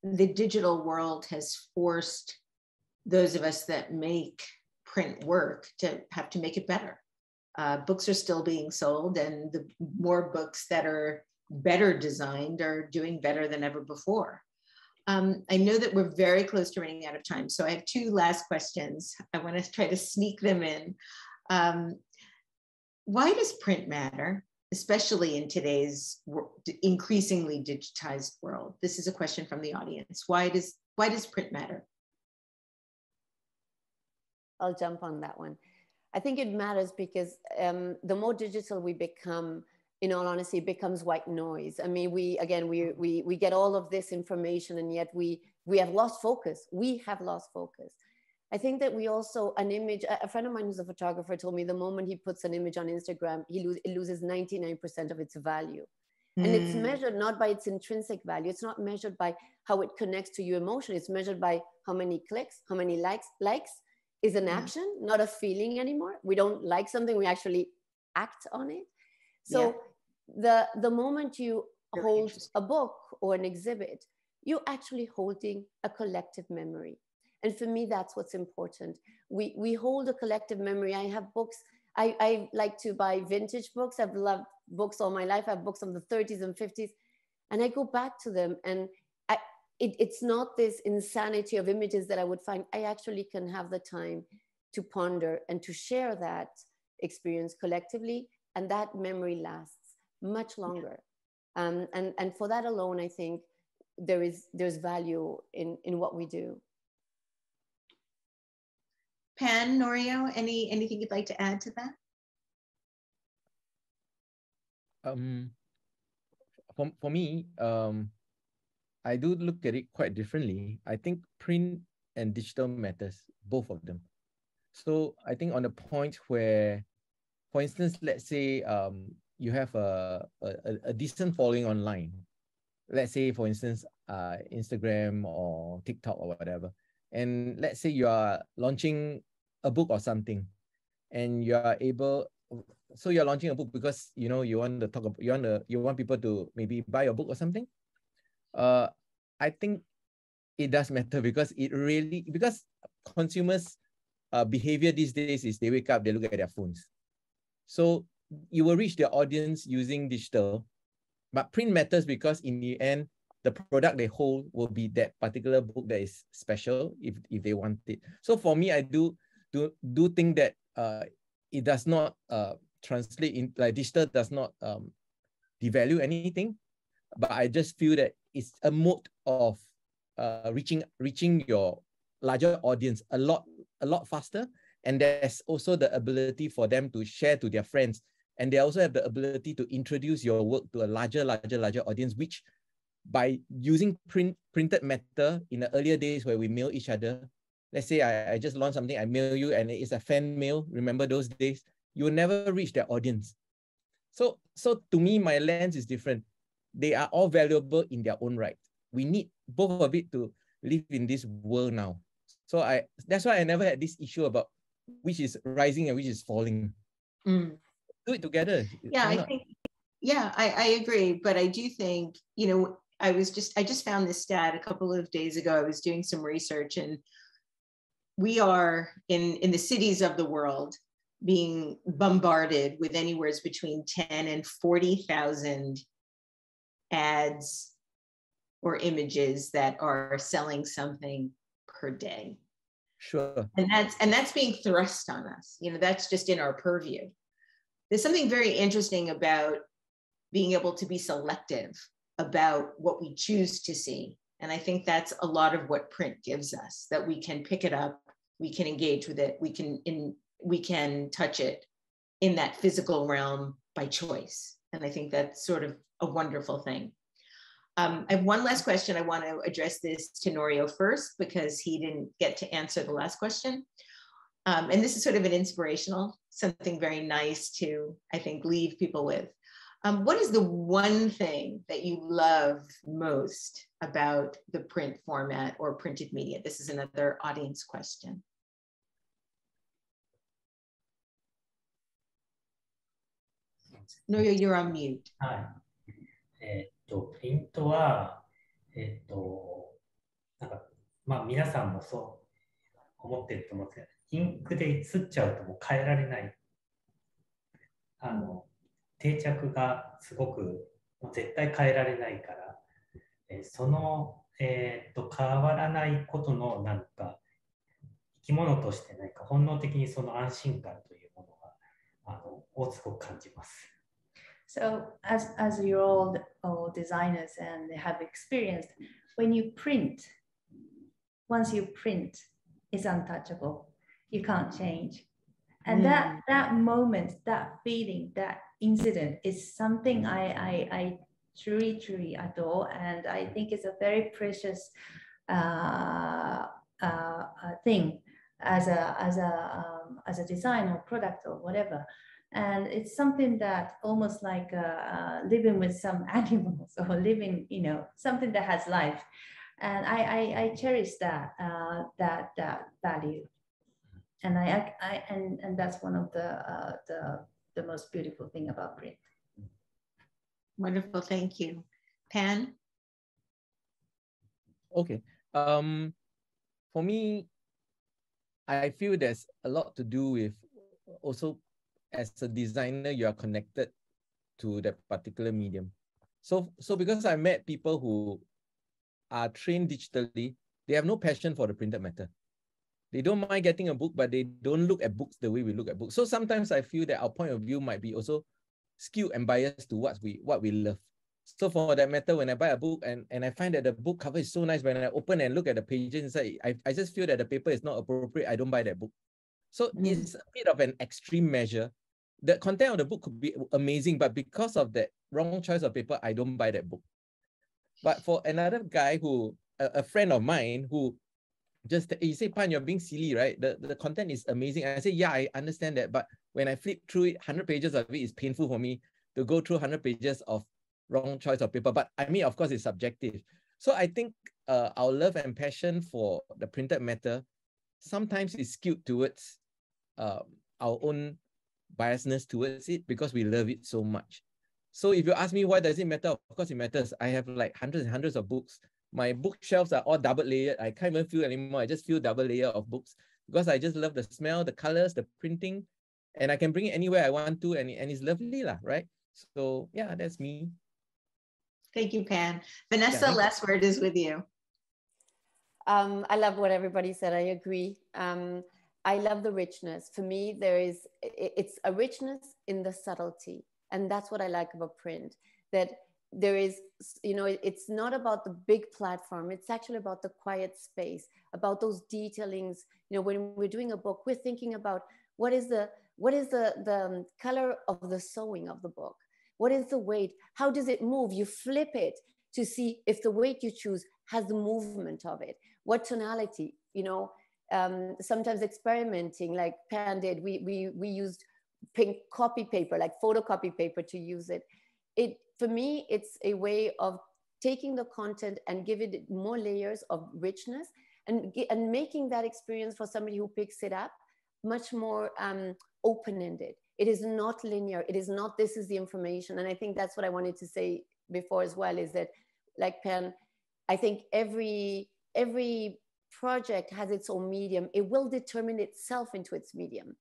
Speaker 2: the digital world has forced those of us that make print work to have to make it better. Books are still being sold, and the more books that are better designed are doing better than ever before. I know that we're very close to running out of time, so I have two last questions. I want to try to sneak them in. Why does print matter, especially in today's increasingly digitized world? This is a question from the audience. Why does print matter?
Speaker 3: I'll jump on that one. I think it matters because the more digital we become, in all honesty, it becomes white noise. I mean, we get all of this information, and yet we have lost focus. We have lost focus. I think that we also, an image, a friend of mine who's a photographer told me the moment he puts an image on Instagram, it loses 99% of its value. And it's measured not by its intrinsic value. It's not measured by how it connects to you emotionally. It's measured by how many clicks, how many likes is an action, not a feeling anymore. We don't like something, we actually act on it. So the moment you hold a book or an exhibit, you're actually holding a collective memory. And for me, that's what's important. We hold a collective memory. I have books. I like to buy vintage books. I've loved books all my life. I have books from the 30s and 50s. And I go back to them. And it's not this insanity of images that I would find. I actually can have the time to ponder and to share that experience collectively. And that memory lasts much longer. And for that alone, I think there's value in what we do.
Speaker 2: Pan, Norio, anything you'd like to add to that?
Speaker 6: For me, I do look at it quite differently. I think print and digital matters, both of them. So I think on the point where, for instance, let's say you have a decent following online. Let's say, for instance, Instagram or TikTok or whatever. And let's say you are launching a book or something, and you are able. So you're launching a book because you want to talk about, you want people to maybe buy a book or something. I think it does matter because consumers' behavior these days is they wake up, they look at their phones. So you will reach their audience using digital, but print matters because in the end, the product they hold will be that particular book that is special if they want it. So for me, I do think that it does not translate in, like, digital does not devalue anything, but I just feel that it's a mode of reaching your larger audience a lot faster, and there's also the ability for them to share to their friends, and they also have the ability to introduce your work to a larger audience, which by using printed matter in the earlier days where we mail each other. Let's say I just launched something, I mail you, and it's a fan mail. Remember those days? You will never reach their audience. So to me, my lens is different. They are all valuable in their own right. We need both of it to live in this world now. So that's why I never had this issue about which is rising and which is falling. Do it together.
Speaker 2: Yeah, I agree. But I do think, I just found this stat a couple of days ago. I was doing some research, and we are in the cities of the world being bombarded with anywhere between 10 and 40,000 ads or images that are selling something per day.
Speaker 6: Sure.
Speaker 2: And that's being thrust on us. You know, that's just in our purview. There's something very interesting about being able to be selective about what we choose to see. And I think that's a lot of what print gives us, that we can pick it up, we can engage with it, we can touch it in that physical realm by choice. And I think that's sort of a wonderful thing. I have one last question. I want to address this to Norio first, because he didn't get to answer the last question. And this is sort of an inspirational, something very nice to, I think, leave people with. What is the one thing that you love most about the print format or printed media? This is another audience question. Norio, you're on mute.
Speaker 5: プリントは、なんか、まあ皆さんもそう思ってると思うんですけど、インクで刷っちゃうともう変えられない。定着がすごく、もう絶対変えられないから、その、変わらないことのなんか、生き物として何か本能的にその安心感というものが、をすごく感じます。
Speaker 4: So as you're all designers and have experienced, when you print, once you print, it's untouchable. You can't change. And that moment, that feeling, that incident is something I truly, truly adore. And I think it's a very precious thing as a design or product or whatever. And it's something that almost like living with some animals or living, you know, something that has life. And I cherish that value. And and that's one of the most beautiful thing about print.
Speaker 2: Wonderful, thank you. Pan?
Speaker 6: Okay. For me, I feel there's a lot to do with also, as a designer, you are connected to that particular medium. So because I met people who are trained digitally, they have no passion for the printed matter. They don't mind getting a book, but they don't look at books the way we look at books. So sometimes I feel that our point of view might be also skewed and biased to what we love. So for that matter, when I buy a book and I find that the book cover is so nice, when I open and look at the pages inside, I just feel that the paper is not appropriate. I don't buy that book. So it's a bit of an extreme measure. The content of the book could be amazing, but because of that wrong choice of paper, I don't buy that book. But for another guy who, a friend of mine who just, you say, Pan, you're being silly, right? The content is amazing. And I say, yeah, I understand that. But when I flip through it, 100 pages of it is painful for me to go through 100 pages of wrong choice of paper. But I mean, of course, it's subjective. So I think our love and passion for the printed matter sometimes is skewed towards our own biasness towards it because we love it so much. So if you ask me why does it matter, of course it matters. I have like hundreds and hundreds of books. My bookshelves are all double layered. I can't even feel anymore. I just feel double layer of books because I just love the smell, the colors, the printing, and I can bring it anywhere I want to, and it's lovely, right? So yeah, that's me.
Speaker 2: Thank you, Pan. Vanessa, last word is with you.
Speaker 3: I love what everybody said. I agree. I love the richness. For me, it's a richness in the subtlety. And that's what I like about print, that there is, you know, it's not about the big platform. It's actually about the quiet space, about those detailings. You know, when we're doing a book, we're thinking about what is the color of the sewing of the book? What is the weight? How does it move? You flip it to see if the weight you choose has the movement of it. What tonality, you know, sometimes experimenting like Pan did, we used pink copy paper, like photocopy paper to use it. For me, it's a way of taking the content and giving it more layers of richness and making that experience for somebody who picks it up much more open-ended. It is not linear. It is not, this is the information. And I think that's what I wanted to say before as well, is that like Pen, I think every project has its own medium. It will determine itself into its medium.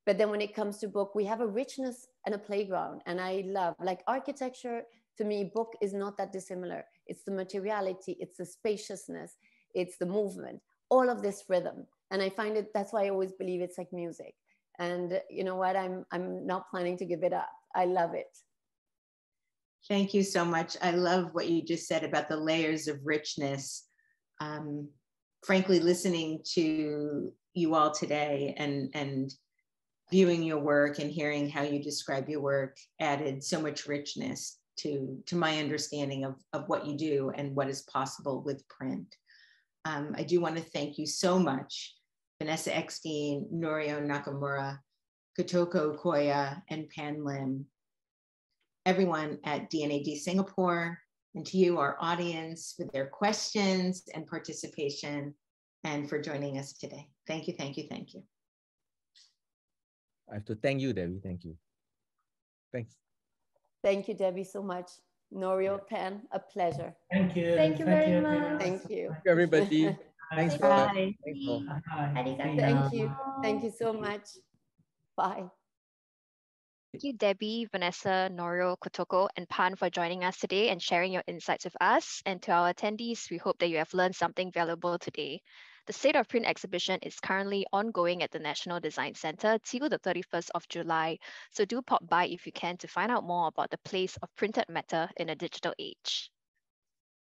Speaker 3: But then when it comes to book, we have a richness and a playground. And I love, like architecture, to me, book is not that dissimilar. It's the materiality, it's the spaciousness, it's the movement, all of this rhythm. And I find it, that's why I always believe it's like music. And you know what, I'm not planning to give it up. I love it.
Speaker 2: Thank you so much. I love what you just said about the layers of richness. Frankly, listening to you all today and viewing your work and hearing how you describe your work added so much richness to my understanding of what you do and what is possible with print. I do want to thank you so much, Vanessa Eckstein, Norio Nakamura, Kotoko Koya, and Pan Lim, everyone at DNAD Singapore, and to you, our audience, for their questions and participation, and for joining us today. Thank you, thank you, thank you.
Speaker 6: I have to thank you, Debbie. Thank you. Thanks.
Speaker 3: Thank you, Debbie, so much. Norio, Pan, a pleasure.
Speaker 5: Thank you.
Speaker 4: Thank you very much.
Speaker 3: Thank you.
Speaker 6: Thank you, everybody. Thanks for
Speaker 2: Bye.
Speaker 6: thanks for
Speaker 3: Thank you. Thank you so much. Bye.
Speaker 1: Thank you, Debbie, Vanessa, Norio, Kotoko, and Pan for joining us today and sharing your insights with us. And to our attendees, we hope that you have learned something valuable today. The State of Print exhibition is currently ongoing at the National Design Centre till the 31st of July. So do pop by if you can to find out more about the place of printed matter in a digital age.